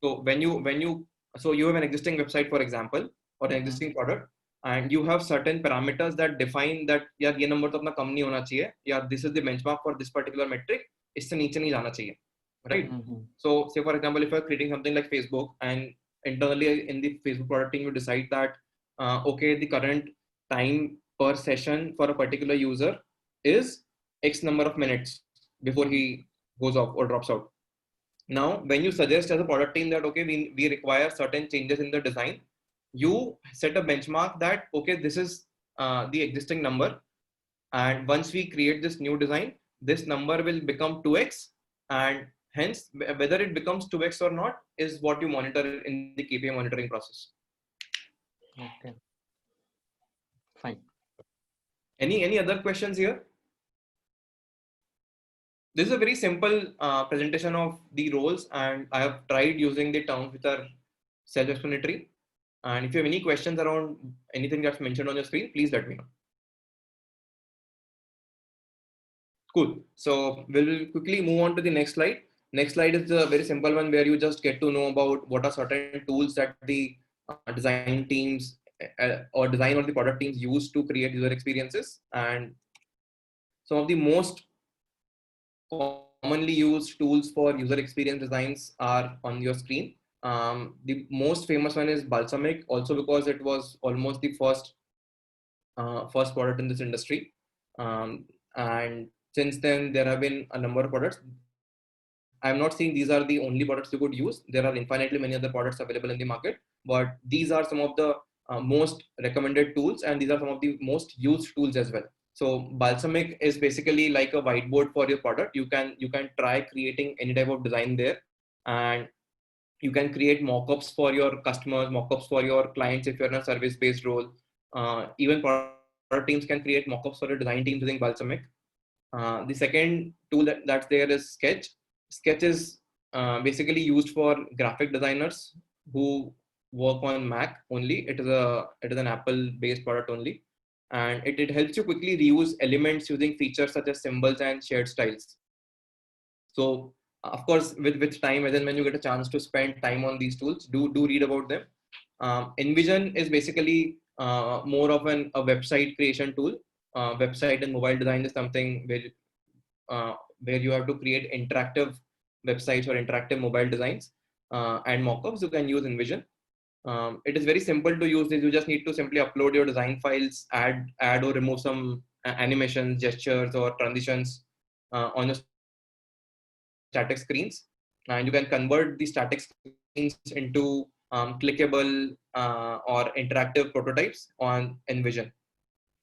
So when you so you have an existing website, for example, or an existing product, and you have certain parameters that define that यार ये number तो अपना कम नहीं होना चाहिए, या this is the benchmark for this particular metric, इससे नीचे नहीं जाना चाहिए, right? So say for example, if you are creating something like Facebook, and internally in the Facebook product team you decide that okay, the current time per session for a particular user is X number of minutes before he goes off or drops out. Now, when you suggest as a product team that, okay, we require certain changes in the design, you set a benchmark that, okay, this is the existing number. And once we create this new design, this number will become 2x, and hence whether it becomes 2x or not is what you monitor in the KPI monitoring process. Okay. Fine. Any other questions here? This is a very simple presentation of the roles, and I have tried using the terms which are self-explanatory. And if you have any questions around anything that's mentioned on your screen, please let me know. Cool. So we'll quickly move on to the next slide. Next slide is a very simple one where you just get to know about what are certain tools that the design teams or design or the product teams use to create user experiences. And some of the most commonly used tools for user experience designs are on your screen. The most famous one is Balsamiq, also because it was almost the first product in this industry. And since then, there have been a number of products. I'm not saying these are the only products you could use. There are infinitely many other products available in the market, but these are some of the most recommended tools, and these are some of the most used tools as well. So Balsamiq is basically like a whiteboard for your product. You can try creating any type of design there, and you can create mockups for your customers, mockups for your clients if you're in a service-based role. Even product teams can create mockups for your design teams using Balsamiq. The second tool that's there is Sketch. Sketch is basically used for graphic designers who work on Mac only. It is an Apple-based product only, and it helps you quickly reuse elements using features such as symbols and shared styles. So of course, with time, as and when you get a chance to spend time on these tools, do read about them. InVision is basically more of a website creation tool. Website and mobile design is something where you have to create interactive websites or interactive mobile designs and mockups. You can use InVision. It is very simple to use this. You just need to simply upload your design files, add or remove some animations, gestures, or transitions on your static screens, and you can convert the static screens into clickable or interactive prototypes on InVision.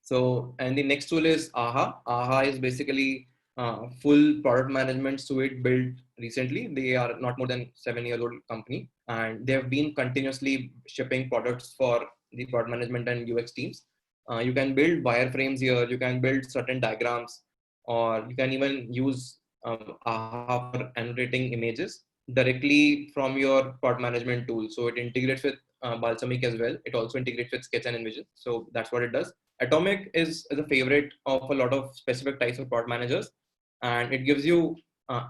So, and the next tool is AHA. AHA is basically full product management suite built recently. They are not more than 7-year-old company, and they have been continuously shipping products for the product management and UX teams. You can build wireframes here. You can build certain diagrams, or you can even use AHA for annotating images directly from your product management tool. So it integrates with Balsamiq as well. It also integrates with Sketch and InVision. So that's what it does. Atomic is a favorite of a lot of specific types of product managers, and it gives you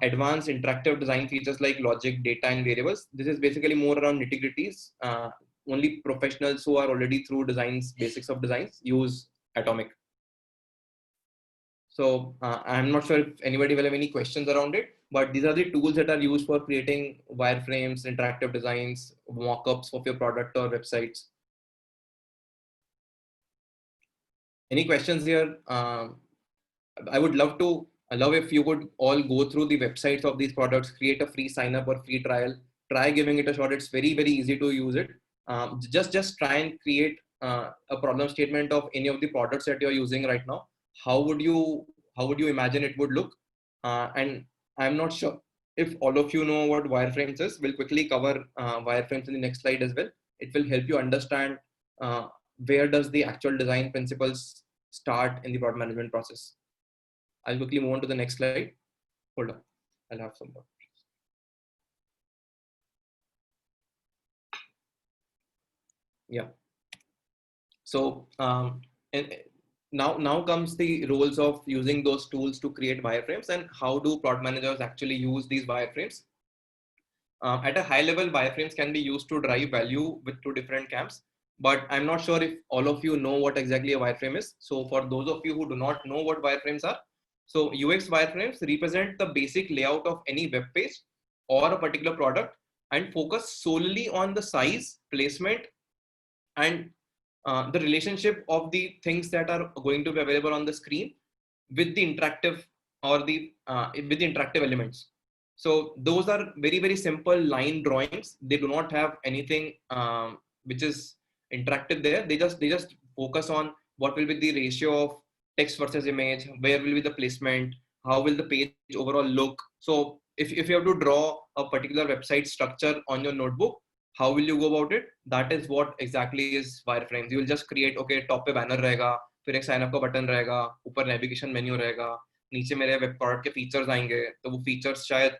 advanced interactive design features like logic, data, and variables. This is basically more around nitty-gritties. Only professionals who are already through designs, basics of designs, use Atomic. So I'm not sure if anybody will have any questions around it, but these are the tools that are used for creating wireframes, interactive designs, mockups of your product or websites. Any questions here? I would love if you could all go through the websites of these products, create a free sign up or free trial, try giving it a shot. It's very, very easy to use it. Just try and create a problem statement of any of the products that you're using right now. How would you imagine it would look? And I'm not sure if all of you know what wireframes is. We'll quickly cover wireframes in the next slide as well. It will help you understand where does the actual design principles start in the product management process. I'll quickly move on to the next slide. Hold on, I'll have some more. Yeah. So and now comes the roles of using those tools to create wireframes, and how do product managers actually use these wireframes. At a high level, wireframes can be used to drive value with two different camps, but I'm not sure if all of you know what exactly a wireframe is. So for those of you who do not know what wireframes are, so UX wireframes represent the basic layout of any web page or a particular product and focus solely on the size, placement, and the relationship of the things that are going to be available on the screen with the interactive or with the interactive elements. So those are very, very simple line drawings. They do not have anything which is interactive there. They just focus on what will be the ratio of text versus image, where will be the placement, how will the page overall look. So if you have to draw a particular website structure on your notebook, how will you go about it? That is what exactly is wireframes. You will just create, okay, top पे banner रहेगा, फिर एक sign up का button रहेगा, ऊपर navigation menu रहेगा, नीचे मेरे web product के features आएंगे, तो वो features शायद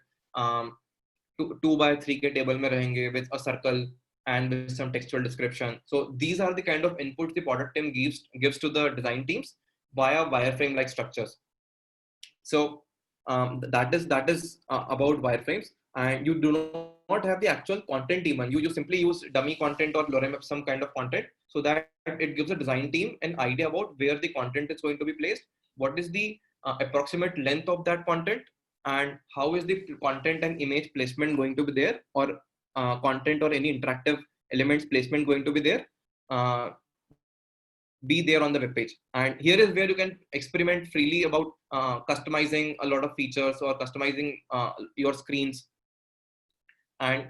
2x3 के table में रहेंगे with a circle and with some textual description. So these are the kind of inputs the product team gives to the design teams via wireframe like structures. So that is about wireframes, and you do not have the actual content team, and you simply use dummy content or lorem ipsum kind of content, so that it gives a design team an idea about where the content is going to be placed, what is the approximate length of that content, and how is the content and image placement going to be there, or content or any interactive elements placement going to be there on the web page. And here is where you can experiment freely about customizing a lot of features or customizing your screens. And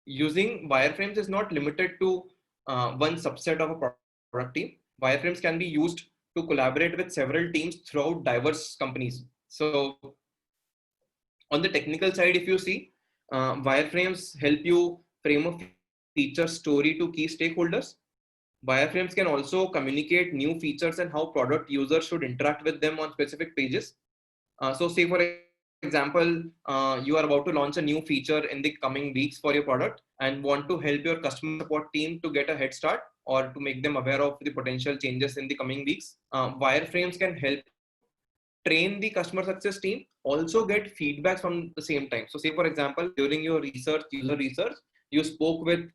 using wireframes is not limited to one subset of a product team. Wireframes can be used to collaborate with several teams throughout diverse companies. So on the technical side, if you see, wireframes help you frame a feature story to key stakeholders. Wireframes can also communicate new features and how product users should interact with them on specific pages. So say for example, you are about to launch a new feature in the coming weeks for your product and want to help your customer support team to get a head start or to make them aware of the potential changes in the coming weeks. Wireframes can help train the customer success team, also get feedback from the same time. So say for example, during your user research, you spoke with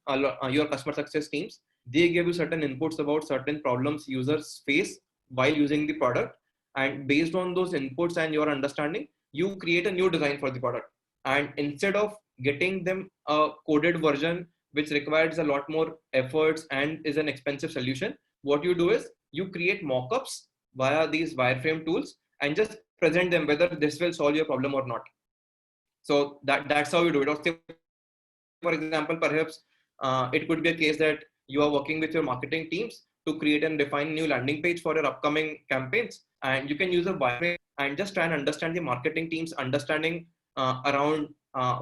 your customer success teams. They give you certain inputs about certain problems users face while using the product. And based on those inputs and your understanding, you create a new design for the product. And instead of getting them a coded version, which requires a lot more efforts and is an expensive solution, what you do is you create mockups via these wireframe tools and just present them whether this will solve your problem or not. So that's how you do it. Or say, for example, perhaps it could be a case that you are working with your marketing teams to create and define new landing page for your upcoming campaigns, and you can use a wireframe and just try and understand the marketing team's understanding around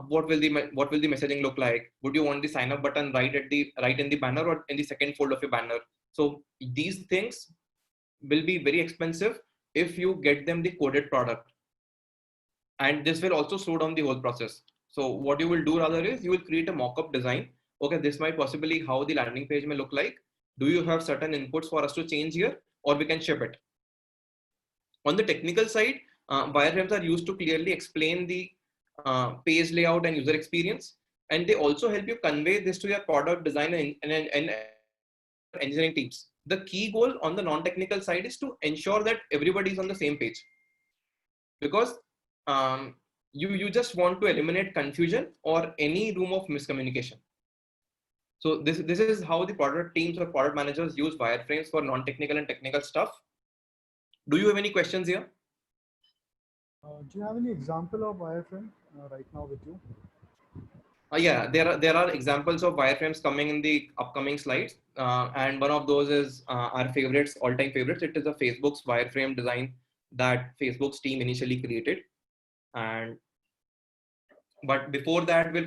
what will the messaging look like. Would you want the sign up button right in the banner or in the second fold of your banner? So these things will be very expensive if you get them the coded product, and this will also slow down the whole process. So what you will do rather is you will create a mock-up design. Okay, this might possibly how the landing page may look like. Do you have certain inputs for us to change here, or we can ship it? On the technical side, wireframes are used to clearly explain the page layout and user experience, and they also help you convey this to your product design and engineering teams. The key goal on the non-technical side is to ensure that everybody is on the same page, because you just want to eliminate confusion or any room of miscommunication. So this is how the product teams or product managers use wireframes for non-technical and technical stuff. Do you have any questions here? Do you have any example of wireframe right now with you? Yeah, there are examples of wireframes coming in the upcoming slides, and one of those is our favorites, all-time favorites. It is a Facebook's wireframe design that Facebook's team initially created, but before that, we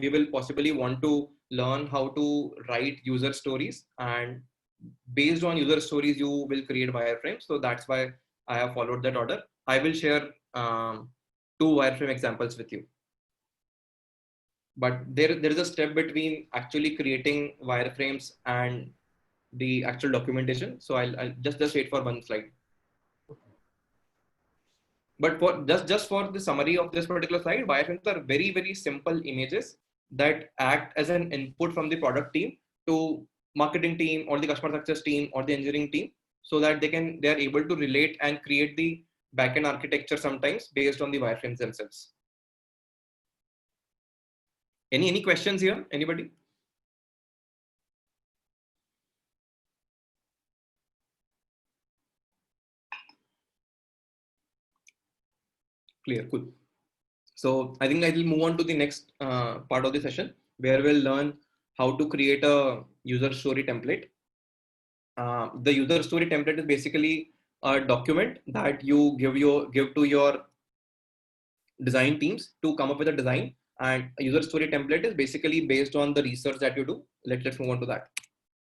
will possibly want to learn how to write user stories, and based on user stories, you will create wireframes. So that's why I have followed that order. I will share 2 wireframe examples with you. But there is a step between actually creating wireframes and the actual documentation. So I'll just wait for one slide. But for just for the summary of this particular slide, wireframes are very, very simple images that act as an input from the product team to marketing team or the customer success team or the engineering team, so that they are able to relate and create the backend architecture sometimes based on the wireframes themselves. Any questions here? Anybody? Clear, cool. So I think I will move on to the next part of the session, where we'll learn how to create a user story template. The user story template is basically a document that you give to your design teams to come up with a design, and a user story template is basically based on the research that you do. Let's move on to that.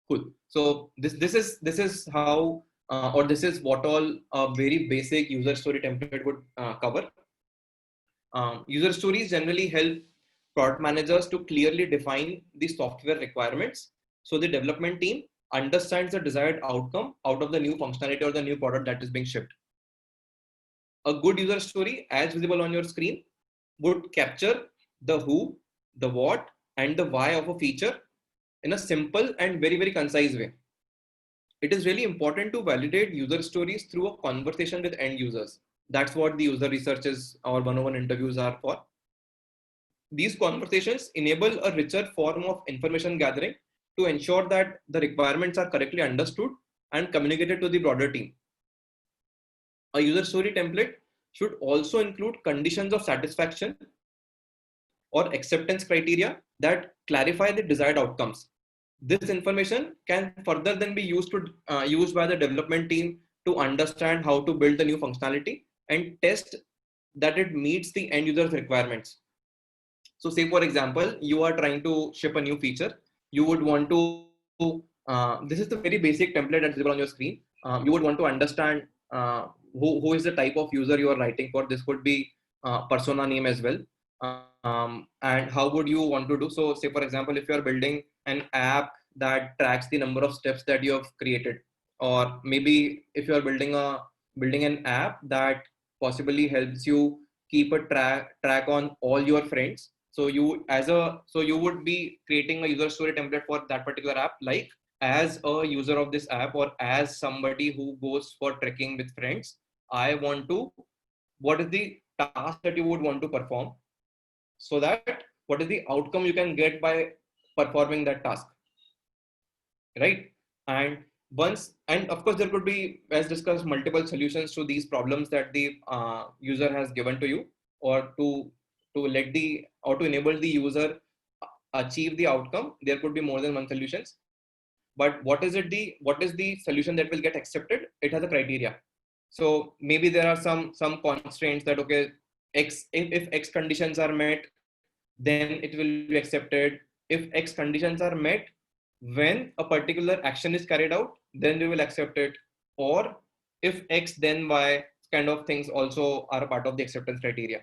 Cool. So this is how or this is what all a very basic user story template would cover. User stories generally help product managers to clearly define the software requirements, so the development team understands the desired outcome out of the new functionality or the new product that is being shipped. A good user story, as visible on your screen, would capture the who, the what, and the why of a feature in a simple and very concise way. It is really important to validate user stories through a conversation with end users. That's what the user researches or one-on-one interviews are for. These conversations enable a richer form of information gathering to ensure that the requirements are correctly understood and communicated to the broader team. A user story template should also include conditions of satisfaction or acceptance criteria that clarify the desired outcomes. This information can further then be used by the development team to understand how to build the new functionality and test that it meets the end user's requirements. So say, for example, you are trying to ship a new feature. You would want to, this is the very basic template that's visible on your screen. You would want to understand who is the type of user you are writing for. This could be persona name as well. And how would you want to do? So say, for example, if you are building an app that tracks the number of steps that you have created, or maybe if you are building an app that possibly helps you keep a track on all your friends. So you would be creating a user story template for that particular app, like, as a user of this app or as somebody who goes for trekking with friends, what is the task that you would want to perform, so that what is the outcome you can get by performing that task, right? And of course there could be, as discussed, multiple solutions to these problems that the user has given to you, or to enable the user achieve the outcome. There could be more than one solutions, but what is the solution that will get accepted? It has a criteria. So maybe there are some constraints that, okay, if X conditions are met, then it will be accepted. If X conditions are met when a particular action is carried out, then we will accept it. Or if X, then Y, kind of things also are a part of the acceptance criteria.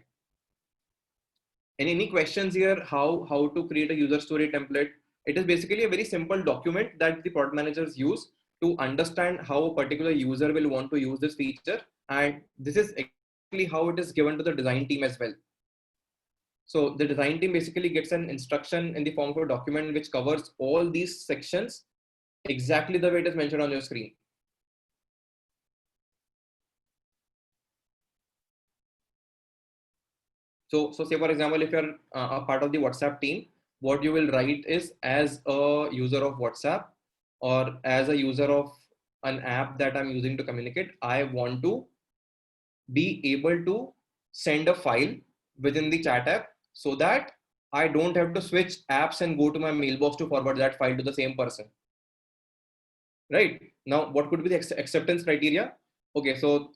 And any questions here, how to create a user story template? It is basically a very simple document that the product managers use to understand how a particular user will want to use this feature. And this is exactly how it is given to the design team as well. So the design team basically gets an instruction in the form of a document which covers all these sections exactly the way it is mentioned on your screen. So say, for example, if you're a part of the WhatsApp team, what you will write is, as a user of WhatsApp or as a user of an app that I'm using to communicate, I want to be able to send a file within the chat app, so that I don't have to switch apps and go to my mailbox to forward that file to the same person. Right? Now, what could be the acceptance criteria? Okay, so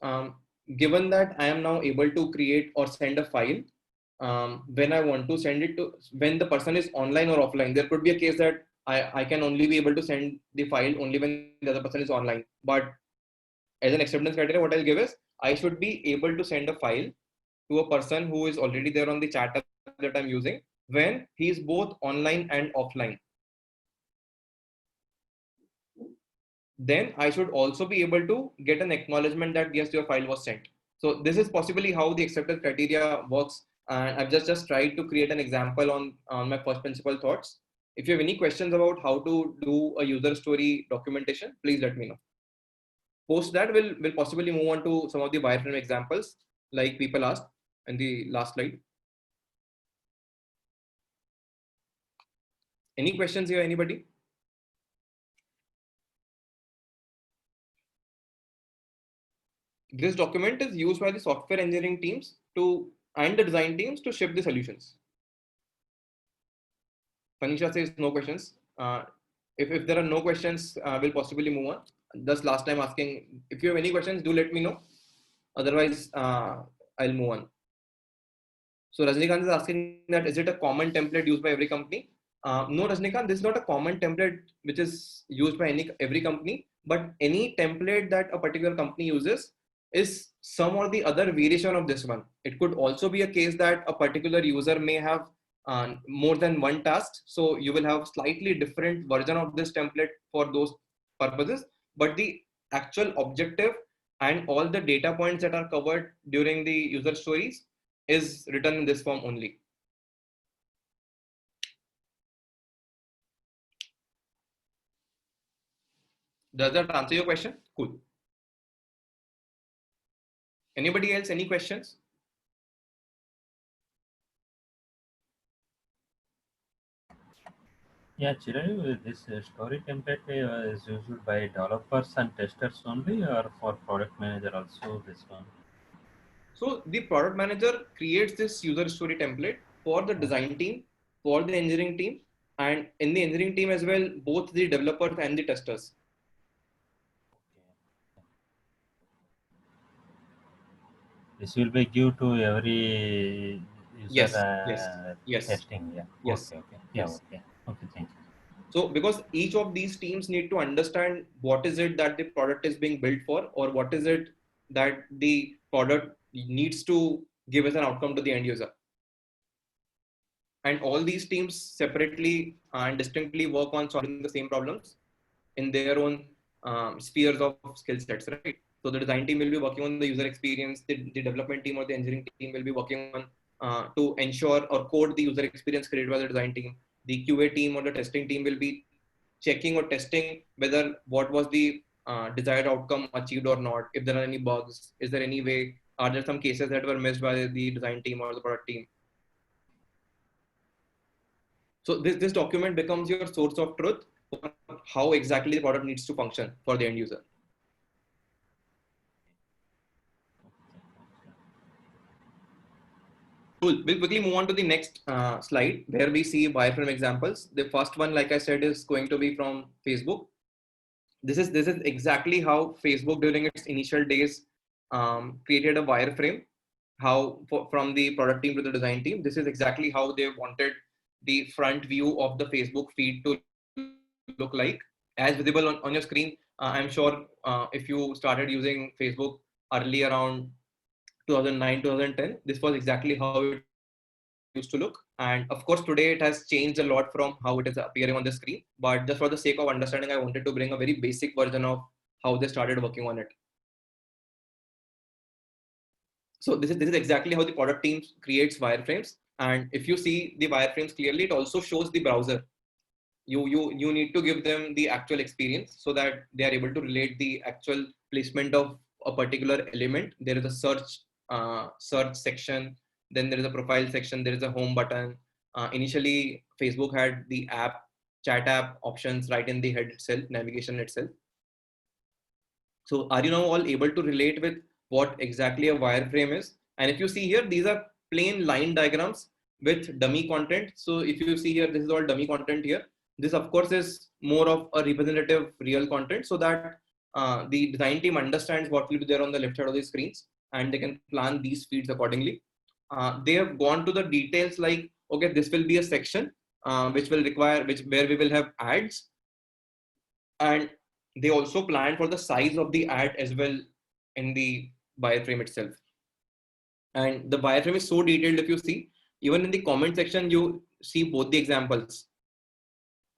given that I am now able to create or send a file, when I want to send it to, when the person is online or offline, there could be a case that I can only be able to send the file only when the other person is online. But as an acceptance criteria, what I'll give is, I should be able to send a file to a person who is already there on the chat app that I'm using, when he is both online and offline. Then I should also be able to get an acknowledgement that yes, your file was sent. So this is possibly how the acceptance criteria works. And I've just tried to create an example on my first principle thoughts. If you have any questions about how to do a user story documentation, please let me know. Post that, we'll possibly move on to some of the wireframe examples, like people asked in the last slide. Any questions here, anybody? This document is used by the software engineering teams and the design teams to ship the solutions. Tanisha says no questions. If there are no questions, we'll possibly move on. just last time asking, if you have any questions, do let me know. Otherwise, I'll move on. So Rajnikant is asking that, is it a common template used by every company? No, Rajnikant, this is not a common template which is used by every company, but any template that a particular company uses is some or the other variation of this one. It could also be a case that a particular user may have more than one task. So you will have slightly different version of this template for those purposes, but the actual objective and all the data points that are covered during the user stories is written in this form only. Does that answer your question? Cool. Anybody else, any questions? Yeah, Chirayu, this story template is used by developers and testers only, or for product manager also this one? So the product manager creates this user story template for the design team, for the engineering team, and in the engineering team as well, both the developers and the testers. This will be give to every user yes, testing. Yeah. Yes. Okay. Yeah. Yes. Okay. Thank you. So because each of these teams need to understand what is it that the product is being built for, or what is it that the product needs to give as an outcome to the end user. And all these teams separately and distinctly work on solving the same problems in their own spheres of skill sets, right? So the design team will be working on the user experience, the development team or the engineering team will be working on to ensure or code the user experience created by the design team. The QA team or the testing team will be checking or testing whether what was the desired outcome achieved or not, if there are any bugs, is there any way, are there some cases that were missed by the design team or the product team. So this document becomes your source of truth for how exactly the product needs to function for the end user. Cool. We'll quickly move on to the next slide where we see wireframe examples. The first one, like I said, is going to be from Facebook. This is exactly how Facebook during its initial days created a wireframe. From the product team to the design team, this is exactly how they wanted the front view of the Facebook feed to look like, as visible on your screen. I'm sure if you started using Facebook early around 2009, 2010, this was exactly how it used to look. And of course, today it has changed a lot from how it is appearing on the screen. But just for the sake of understanding, I wanted to bring a very basic version of how they started working on it. So this is exactly how the product team creates wireframes. And if you see the wireframes clearly, it also shows the browser. You need to give them the actual experience so that they are able to relate the actual placement of a particular element. There is a search section, then there is a profile section, there is a home button. Initially, Facebook had the chat app options right in the head itself, navigation itself. So are you now all able to relate with what exactly a wireframe is? And if you see here, these are plain line diagrams with dummy content. So if you see here, this is all dummy content here. This of course is more of a representative real content so that the design team understands what will be there on the left side of the screens and they can plan these feeds accordingly. They have gone to the details like, okay, this will be a section which will require, where we will have ads. And they also plan for the size of the ad as well in the wireframe itself. And the wireframe is so detailed, if you see, even in the comment section, you see both the examples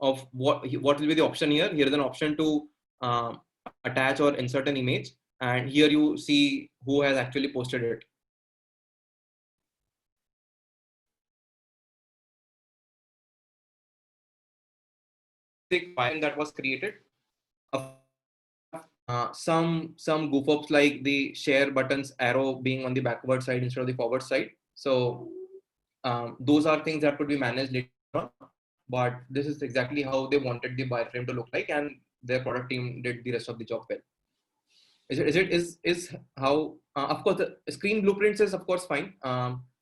of what will be the option here. Here is an option to attach or insert an image. And here you see who has actually posted it. Wireframe that was created. Some goof ups like the share buttons arrow being on the backward side instead of the forward side. So those are things that could be managed later on, but this is exactly how they wanted the wireframe to look like, and their product team did the rest of the job well. Is how of course the screen blueprints is of course fine,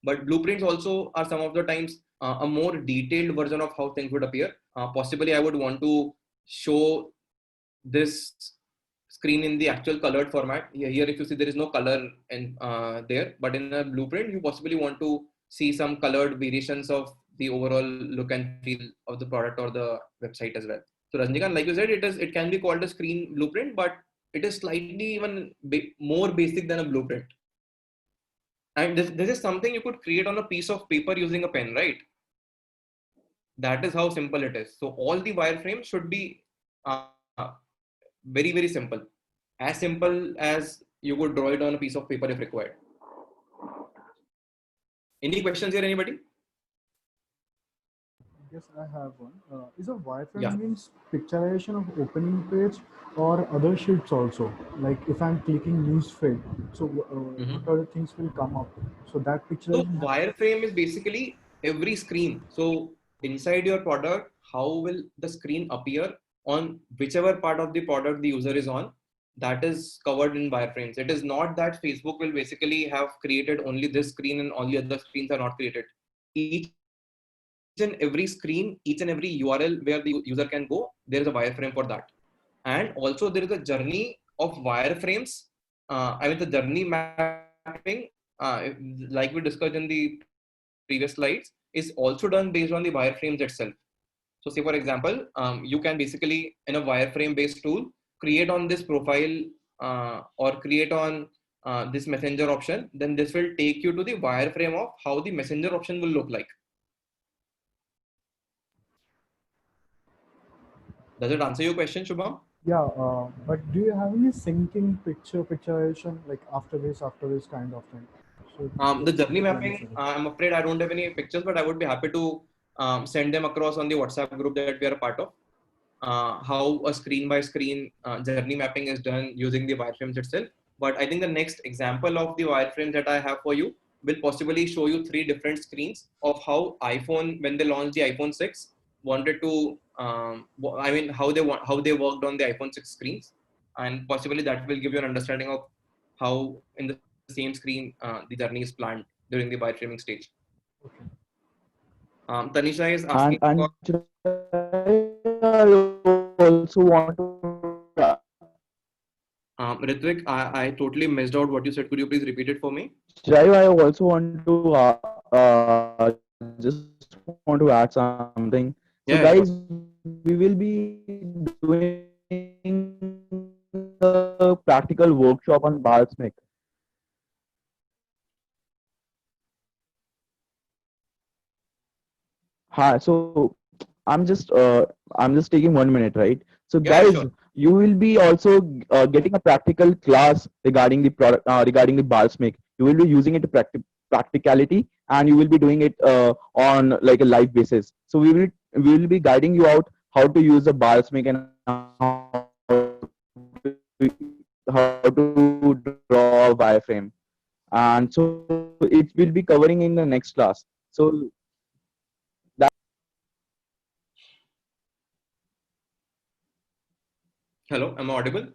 but blueprints also are some of the times a more detailed version of how things would appear. Possibly I would want to show this screen in the actual colored format. Here, if you see, there is no color in there, but in a blueprint, you possibly want to see some colored variations of the overall look and feel of the product or the website as well. So Rajnikant, like you said, it can be called a screen blueprint, but it is slightly even more basic than a blueprint. And this is something you could create on a piece of paper using a pen, right? That is how simple it is. So all the wireframes should be very, very simple. As simple as you could draw it on a piece of paper if required. Any questions here, anybody? Yes, I have one. Is a wireframe means picturization of opening page or other sheets also? Like if I'm clicking news feed, so what other things will come up? So that picture. So wireframe is basically every screen. So inside your product, how will the screen appear on whichever part of the product the user is on? That is covered in wireframes. It is not that Facebook will basically have created only this screen and all the other screens are not created. Each and every screen, each and every URL where the user can go, there is a wireframe for that. And also there is a journey of wireframes. The journey mapping, like we discussed in the previous slides, is also done based on the wireframes itself. So say for example, you can basically in a wireframe based tool, create on this profile or create on this messenger option, then this will take you to the wireframe of how the messenger option will look like. Does it answer your question, Shubham? Yeah, but do you have any syncing picturization like after this kind of thing? So the journey mapping, I'm afraid I don't have any pictures, but I would be happy to send them across on the WhatsApp group that we are a part of. How a screen by screen journey mapping is done using the wireframes itself. But I think the next example of the wireframe that I have for you will possibly show you 3 different screens of how iPhone, when they launched the iPhone 6, wanted to, how they worked on the iPhone 6 screens. And possibly that will give you an understanding of how in the same screen the journey is planned during the wireframing stage. Okay. Tanisha is asking and I also want to Ritvik, I totally missed out what you said. Could you please repeat it for me? Shiv, I also want to just want to add something. So guys, we will Yeah, be doing a practical workshop on Balsamic. Hi, so I'm just taking 1 minute, right? So yeah, guys, sure. you will be also getting a practical class regarding the product, regarding the Balsamic. You will be using it to practicality, and you will be doing it on like a live basis. So we will be guiding you out how to use the Balsamic and how to draw a wireframe. And so it will be covering in the next class. So Hello, am I audible?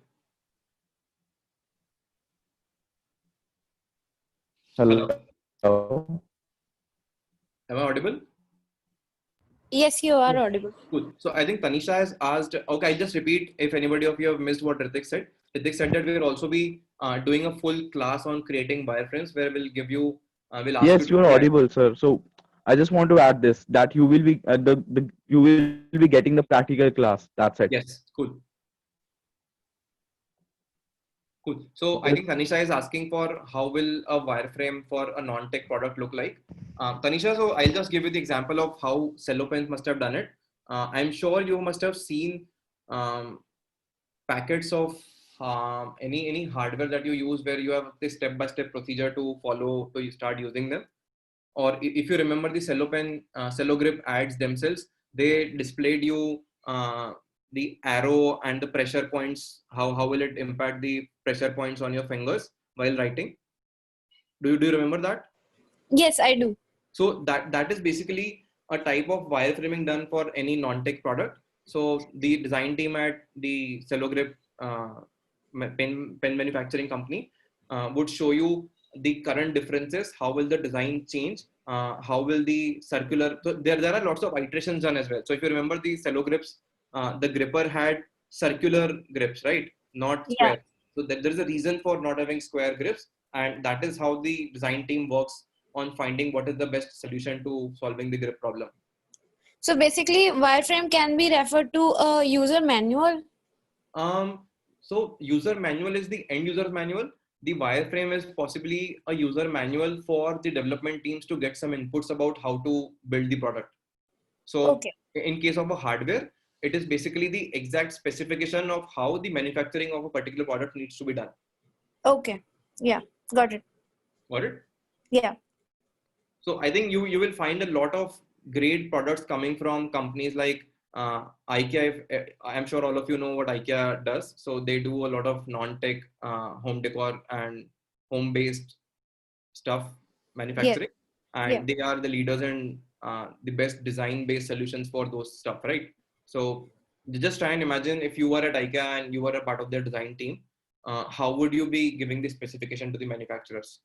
Hello, hello. am I audible? Yes, you are audible. Cool. So I think Tanisha has asked, okay, I'll just repeat if anybody of you have missed what Ritik said. Ritik said that we'll also be doing a full class on creating wireframes where we'll give you, we'll ask you Yes, to you are create. audible, sir. So I just want to add this that you will be you will be getting the practical class. That's it. Yes, cool. Cool. So I think Tanisha is asking for how will a wireframe for a non-tech product look like. Tanisha, so I'll just give you the example of how Cellopens must have done it. I'm sure you must have seen um, packets of any hardware that you use where you have this step-by-step procedure to follow to start using them. Or if you remember the cello grip ads themselves, they displayed you the arrow and the pressure points. How will it impact the pressure points on your fingers while writing? Do you remember that? Yes, I do. So that is basically a type of wireframing done for any non-tech product. So the design team at the Cellogrip pen manufacturing company would show you the current differences. How will the design change? How will the circular? So there are lots of iterations done as well. So if you remember the Cellogrips, the gripper had circular grips, right? not Yeah. square. So there is a reason for not having square grips, and that is how the design team works on finding what is the best solution to solving the grip problem. So basically, wireframe can be referred to a user manual. So user manual is the end user manual. The wireframe is possibly a user manual for the development teams to get some inputs about how to build the product. So Okay. in case of a hardware, it is basically the exact specification of how the manufacturing of a particular product needs to be done. Okay. Yeah. Got it. Got it? Yeah. So I think you will find a lot of great products coming from companies like IKEA. I'm sure all of you know what IKEA does. So they do a lot of non-tech home decor and home-based stuff manufacturing, and Yeah. they are the leaders in the best design-based solutions for those stuff, right? So just try and imagine if you were at IKEA and you were a part of their design team, how would you be giving the specification to the manufacturers?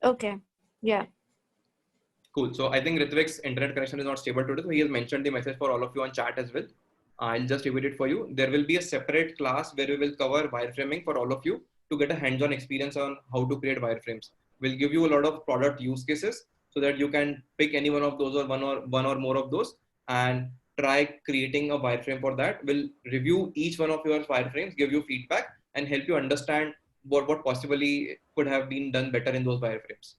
Okay. Yeah. Cool. So I think Ritvik's internet connection is not stable today. So he has mentioned the message for all of you on chat as well. I'll just repeat it for you. There will be a separate class where we will cover wireframing for all of you to get a hands-on experience on how to create wireframes. We'll give you a lot of product use cases so that you can pick any one of those or one or more of those and try creating a wireframe for that. We'll review each one of your wireframes, give you feedback, and help you understand what possibly could have been done better in those wireframes.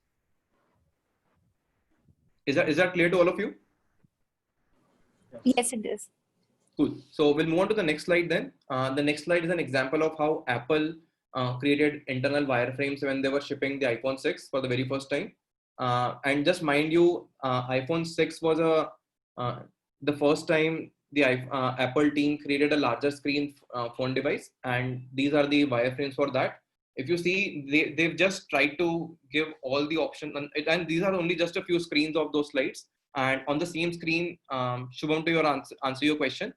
Is that clear to all of you? Yes, it is. Cool. So we'll move on to the next slide then. The next slide is an example of how Apple created internal wireframes when they were shipping the iPhone 6 for the very first time. And just mind you, iPhone 6 was the first time the Apple team created a larger screen phone device, and these are the wireframes for that. If you see, they've just tried to give all the options, and these are only just a few screens of those slides. And on the same screen, Shubham, to your answer your question,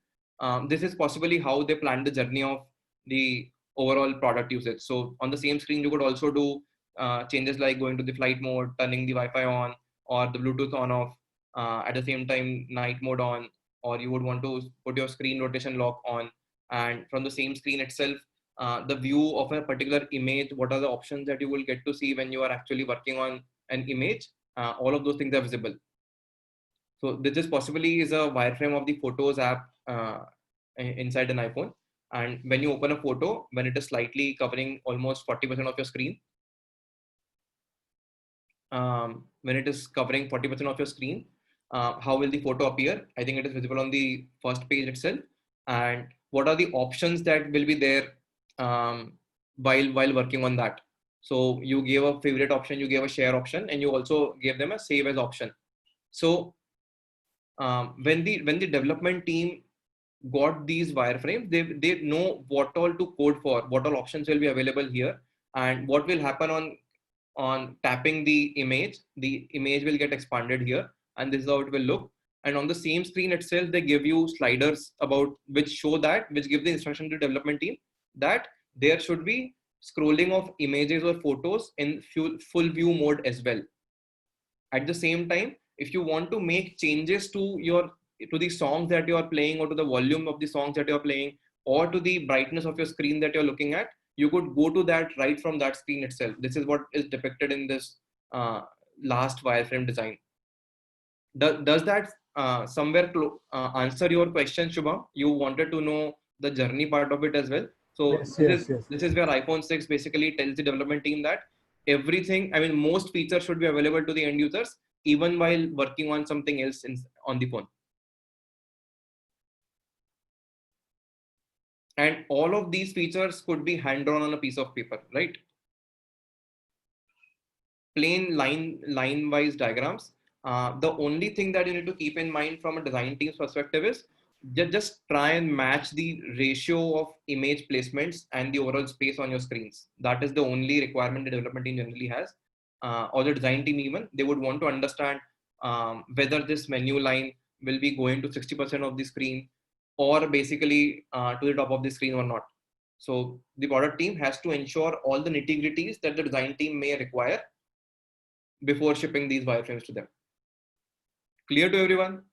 this is possibly how they planned the journey of the overall product usage. So on the same screen, you could also do changes like going to the flight mode, turning the Wi-Fi on, or the Bluetooth on off, at the same time night mode on, or you would want to put your screen rotation lock on. And from the same screen itself, the view of a particular image, what are the options that you will get to see when you are actually working on an image, all of those things are visible. So this is possibly is a wireframe of the Photos app inside an iPhone. And when you open a photo, when it is slightly covering almost 40% of your screen, when it is covering 40% of your screen, how will the photo appear? I think it is visible on the first page itself. And what are the options that will be there while working on that? So you gave a favorite option, you gave a share option, and you also gave them a save as option. So when the development team got these wireframes, they know what all to code for, what all options will be available here, and what will happen on tapping the image will get expanded here, and this is how it will look. And on the same screen itself, they give you sliders about which give the instruction to development team that there should be scrolling of images or photos in full view mode as well. At the same time, if you want to make changes to the songs that you are playing, or to the volume of the songs that you are playing, or to the brightness of your screen that you're looking at, you could go to that right from that screen itself. This is what is depicted in this last wireframe design. Does that somewhere answer your question, Shubham? You wanted to know the journey part of it as well. So Yes, this is where iPhone 6 basically tells the development team that everything, most features should be available to the end users, even while working on something else on the phone. And all of these features could be hand drawn on a piece of paper, right? Plain line wise diagrams. The only thing that you need to keep in mind from a design team's perspective is just try and match the ratio of image placements and the overall space on your screens. That is the only requirement the development team generally has, or the design team even. They would want to understand whether this menu line will be going to 60% of the screen, or basically to the top of the screen or not. So the product team has to ensure all the nitty-gritties that the design team may require before shipping these wireframes to them. Clear to everyone?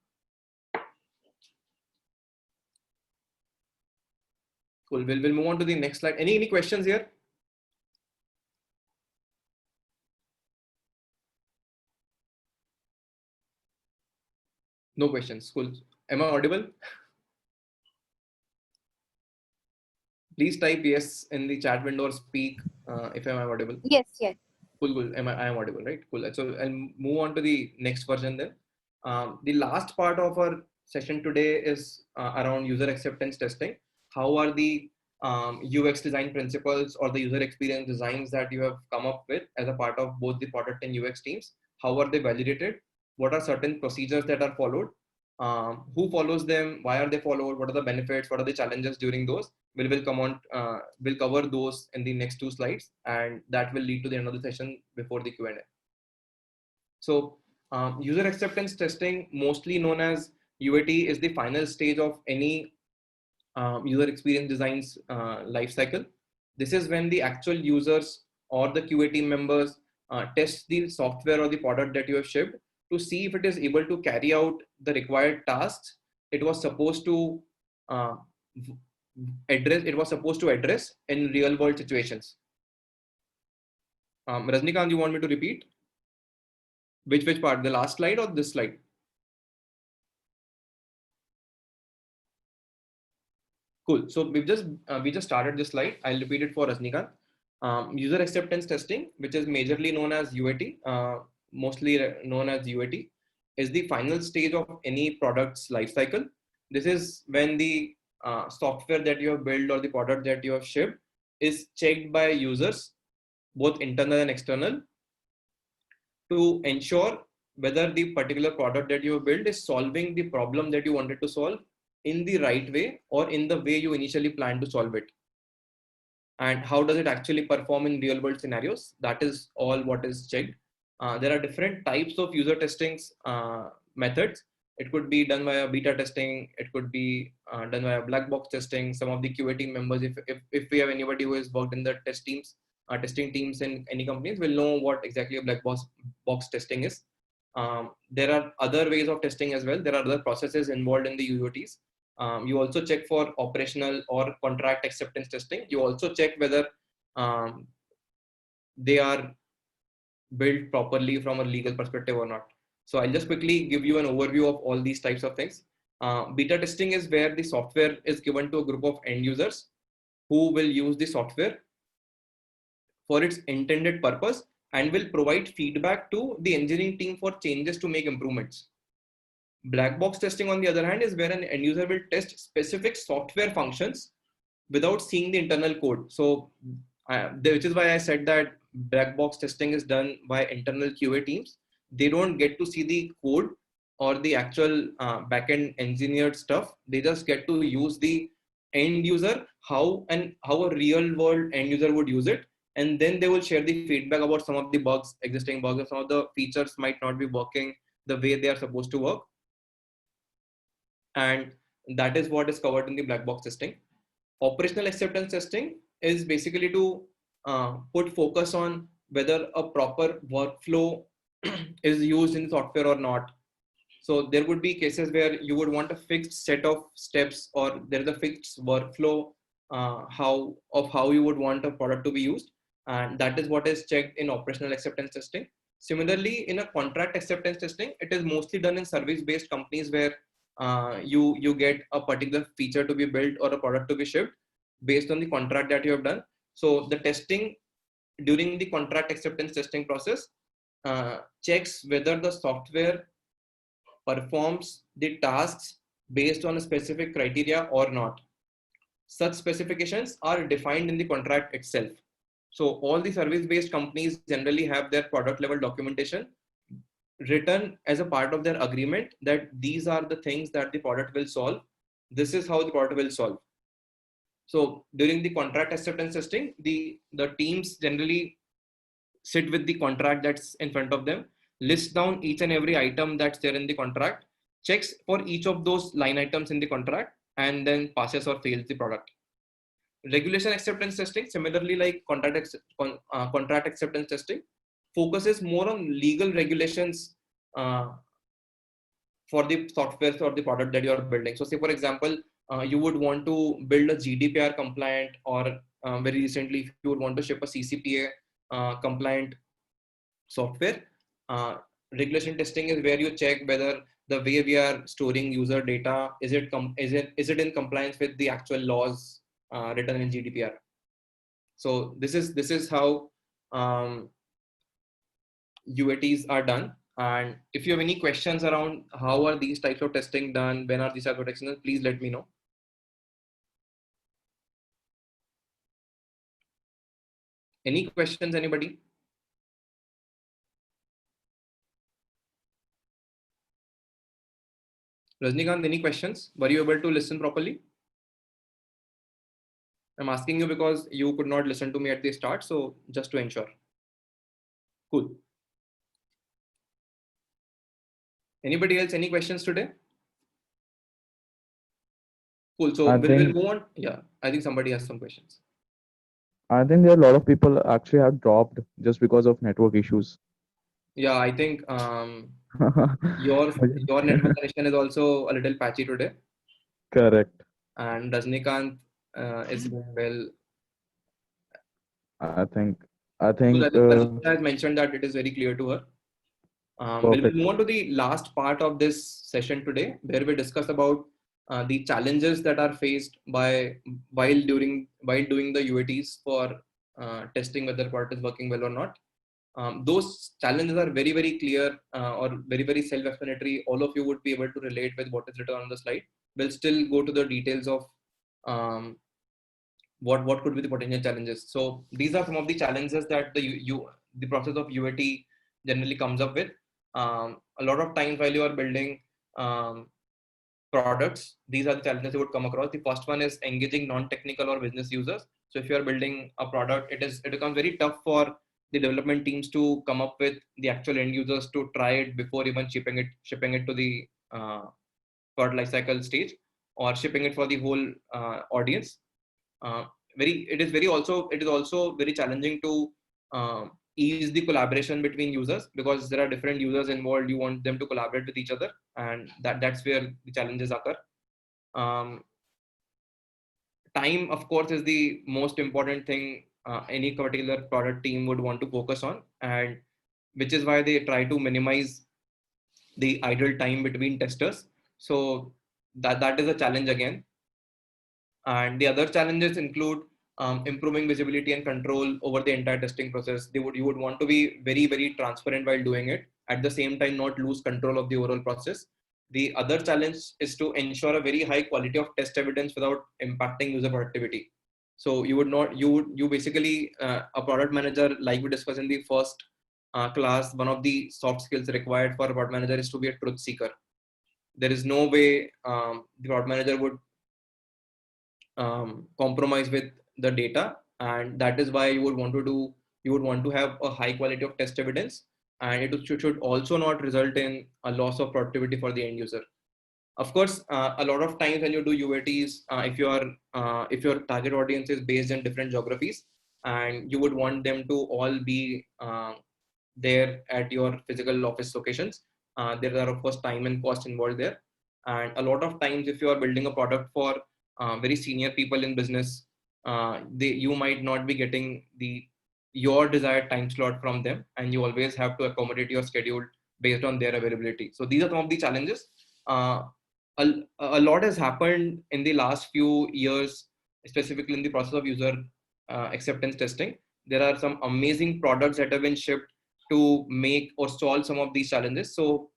Cool. We'll move on to the next slide. Any questions here? No questions. Cool. Am I audible? Please type yes in the chat window or speak if I am audible. Yes, yes. Cool. I am audible, right? Cool. So I'll move on to the next version then. The last part of our session today is around user acceptance testing. How are the UX design principles or the user experience designs that you have come up with as a part of both the product and UX teams? How are they validated? What are certain procedures that are followed? Who follows them? Why are they followed? What are the benefits? What are the challenges during those? We'll cover those in the next 2 slides, and that will lead to the end of the session before the Q&A. So user acceptance testing, mostly known as UAT, is the final stage of any user experience designs lifecycle. This is when the actual users or the QA team members test the software or the product that you have shipped to see if it is able to carry out the required tasks it was supposed to address in real world situations. Rajnikant, you want me to repeat? Which part? The last slide or this slide? Cool. So we just started this slide. I'll repeat it for Rajnikant. User acceptance testing, which is majorly known as UAT, mostly known as UAT, is the final stage of any product's life cycle. This is when the software that you have built or the product that you have shipped is checked by users, both internal and external, to ensure whether the particular product that you have built is solving the problem that you wanted to solve in the right way or in the way you initially planned to solve it. And how does it actually perform in real world scenarios? That is all what is checked. There are different types of user testings methods. It could be done via beta testing. It could be done via black box testing. Some of the QA team members, if we have anybody who has worked in the testing teams in any companies, will know what exactly a black box testing is. There are other ways of testing as well. There are other processes involved in the UATs. You also check for operational or contract acceptance testing. You also check whether they are built properly from a legal perspective or not. So I'll just quickly give you an overview of all these types of things. Beta testing is where the software is given to a group of end users who will use the software for its intended purpose and will provide feedback to the engineering team for changes to make improvements. Black box testing, on the other hand, is where an end user will test specific software functions without seeing the internal code. So, which is why I said that black box testing is done by internal QA teams. They don't get to see the code or the actual backend engineered stuff. They just get to use the end user, how a real world end user would use it. And then they will share the feedback about some of the bugs, existing bugs, or some of the features might not be working the way they are supposed to work. And that is what is covered in the black box testing. Operational acceptance testing is basically to put focus on whether a proper workflow is used in software or not. So there would be cases where you would want a fixed set of steps, or there is a fixed workflow how you would want a product to be used. And that is what is checked in operational acceptance testing. Similarly, in a contract acceptance testing, it is mostly done in service-based companies where you get a particular feature to be built or a product to be shipped based on the contract that you have done. So the testing during the contract acceptance testing process checks whether the software performs the tasks based on a specific criteria or not. Such specifications are defined in the contract itself. So all the service-based companies generally have their product level documentation written as a part of their agreement that these are the things that the product will solve. This is how the product will solve. So during the contract acceptance testing, the teams generally sit with the contract that's in front of them, list down each and every item that's there in the contract, checks for each of those line items in the contract, and then passes or fails the product. Regulation acceptance testing, similarly like contract acceptance testing, focuses more on legal regulations for the software or the product that you are building. So say, for example, you would want to build a GDPR compliant, or very recently, if you would want to ship a CCPA compliant software. Regulation testing is where you check whether the way we are storing user data, is it in compliance with the actual laws written in GDPR. So this is how UATs are done. And if you have any questions around how are these types of testing done, when are these types of testing done, please let me know. Any questions, anybody? Rajnikant, any questions? Were you able to listen properly? I'm asking you because you could not listen to me at the start, so just to ensure. Cool. Anybody else, any questions today? Cool. So we'll move on. Yeah, I think somebody has some questions. I think there are a lot of people actually have dropped just because of network issues. Yeah, I think your network connection is also a little patchy today. Correct. And Rajnikant is doing well. I think Rajnikant has mentioned that it is very clear to her. We'll move on to the last part of this session today, where we discuss about the challenges that are faced while doing the UATs for testing whether the product is working well or not. Those challenges are very, very clear or very, very self-explanatory. All of you would be able to relate with what is written on the slide. We'll still go to the details of what could be the potential challenges. So these are some of the challenges that the process of UAT generally comes up with. A lot of times while you are building products, these are the challenges you would come across. The first one is engaging non-technical or business users. So if you are building a product, it becomes very tough for the development teams to come up with the actual end users to try it before even shipping it to the product lifecycle stage, or shipping it for the whole audience. It is also very challenging to ease the collaboration between users, because there are different users involved. You want them to collaborate with each other, and that's where the challenges occur. Time, of course, is the most important thing any particular product team would want to focus on, and which is why they try to minimize the idle time between testers. So that is a challenge again. And the other challenges include improving visibility and control over the entire testing process. You would want to be very, very transparent while doing it. At the same time, not lose control of the overall process. The other challenge is to ensure a very high quality of test evidence without impacting user productivity. So you basically, a product manager, like we discussed in the first class, one of the soft skills required for a product manager is to be a truth seeker. There is no way the product manager would compromise with the data, and that is why you would want to have a high quality of test evidence, and it should also not result in a loss of productivity for the end user. Of course, a lot of times when you do UATs, if your target audience is based in different geographies, and you would want them to all be there at your physical office locations, there are of course time and cost involved there. And a lot of times, if you are building a product for very senior people in business, you might not be getting your desired time slot from them, and you always have to accommodate your schedule based on their availability. So these are some of the challenges. A lot has happened in the last few years, specifically in the process of user acceptance testing. There are some amazing products that have been shipped to make or solve some of these challenges. So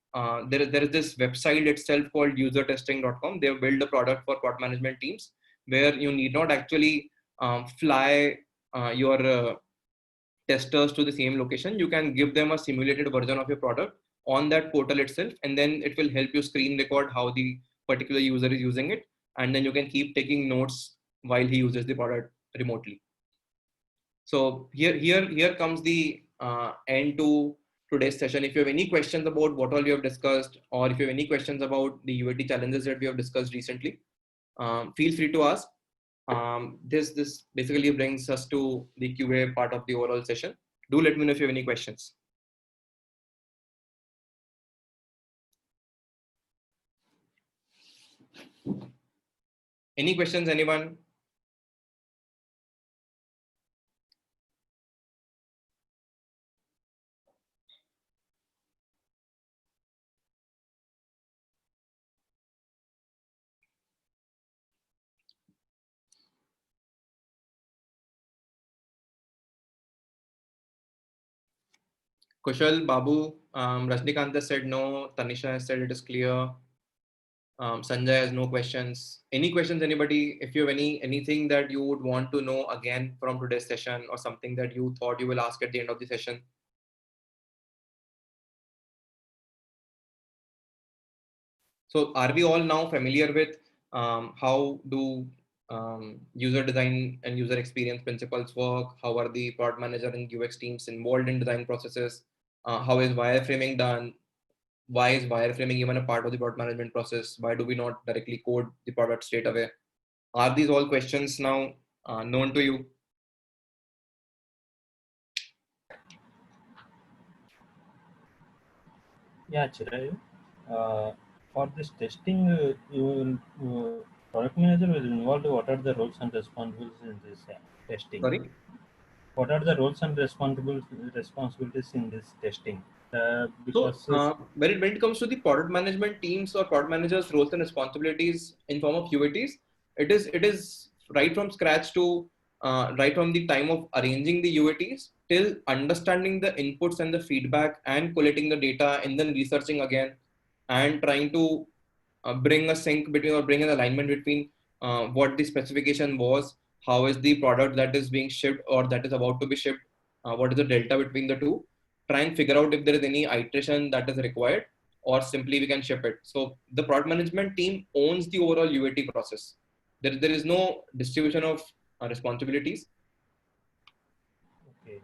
there is this website itself called usertesting.com. They've built a product for product management teams where you need not actually fly your testers to the same location. You can give them a simulated version of your product on that portal itself, and then it will help you screen record how the particular user is using it, and then you can keep taking notes while he uses the product remotely. So here comes the end to today's session. If you have any questions about what all we have discussed, or if you have any questions about the UAT challenges that we have discussed recently, feel free to ask. This basically brings us to the QA part of the overall session. Do let me know if you have any questions. Any questions, anyone? Kushal, Babu, Rajnikant has said no. Tanisha has said it is clear. Sanjay has no questions. Any questions, anybody? If you have anything that you would want to know again from today's session, or something that you thought you will ask at the end of the session. So are we all now familiar with how do user design and user experience principles work? How are the product manager and UX teams involved in design processes? How is wireframing done? Why is wireframing even a part of the product management process? Why do we not directly code the product straight away? Are these all questions now known to you? Yeah, Chirayu. For this testing, product manager will involve what are the roles and responsibilities in this testing. Sorry? What are the roles and responsibilities in this testing? Because when it comes to the product management teams or product managers' roles and responsibilities in form of UATs, it is right from scratch to right from the time of arranging the UATs till understanding the inputs and the feedback and collating the data and then researching again and trying to bring a sync between or bring an alignment between what the specification was, how is the product that is being shipped or that is about to be shipped, what is the delta between the two, try and figure out if there is any iteration that is required or simply we can ship it. So the product management team owns the overall UAT process. There is no distribution of responsibilities. okay,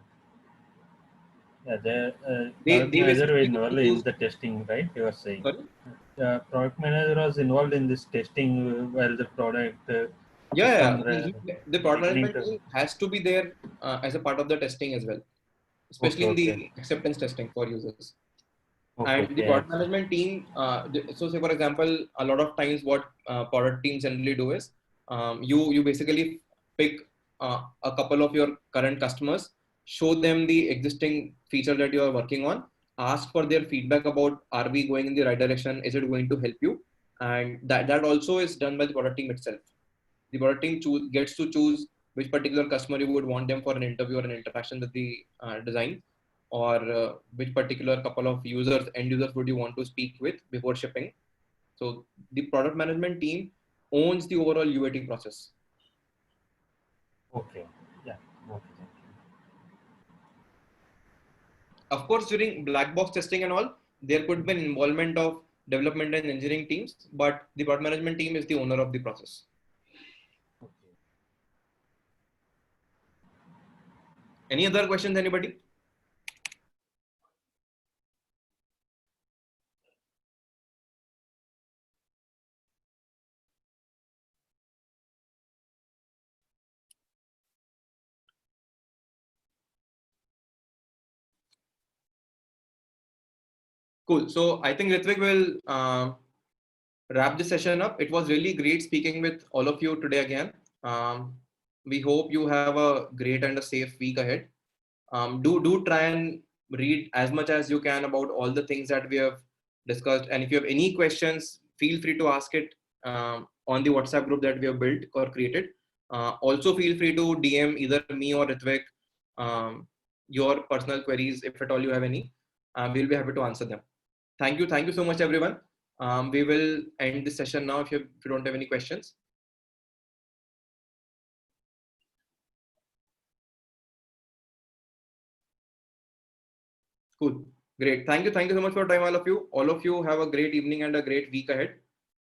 yeah, the They product manager was basically involved in use, the testing, right? You are saying. sorry? Product manager was involved in this testing while the product Yeah, from the product beginning management to. team has to be there as a part of the testing as well, especially Okay, in okay, the acceptance testing for users. okay, And the okay. product management team, so say for example, a lot of times what product teams generally do is you basically pick a couple of your current customers, show them the existing feature that you are working on, ask for their feedback about are we going in the right direction, is it going to help you, and that also is done by the product team itself. The product team gets to choose which particular customer you would want them for an interview or an interaction with the design, or which particular couple of end users would you want to speak with before shipping. So the product management team owns the overall UAT process. Okay, yeah, okay, thank you. Of course, during black box testing and all, there could be an involvement of development and engineering teams, but the product management team is the owner of the process. Okay. Any other questions, anybody? Cool. So I think Ritvik will wrap this session up. It was really great speaking with all of you today again. We hope you have a great and a safe week ahead. Do try and read as much as you can about all the things that we have discussed. And if you have any questions, feel free to ask it on the WhatsApp group that we have built or created. Also feel free to DM either me or Ritvik your personal queries if at all you have any. We'll be happy to answer them. Thank you so much, everyone. We will end this session now if you don't have any questions. Cool. Great. Thank you so much for your time, all of you. All of you have a great evening and a great week ahead.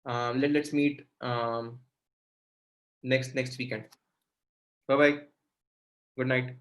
Let's meet next weekend. Bye bye. Good night.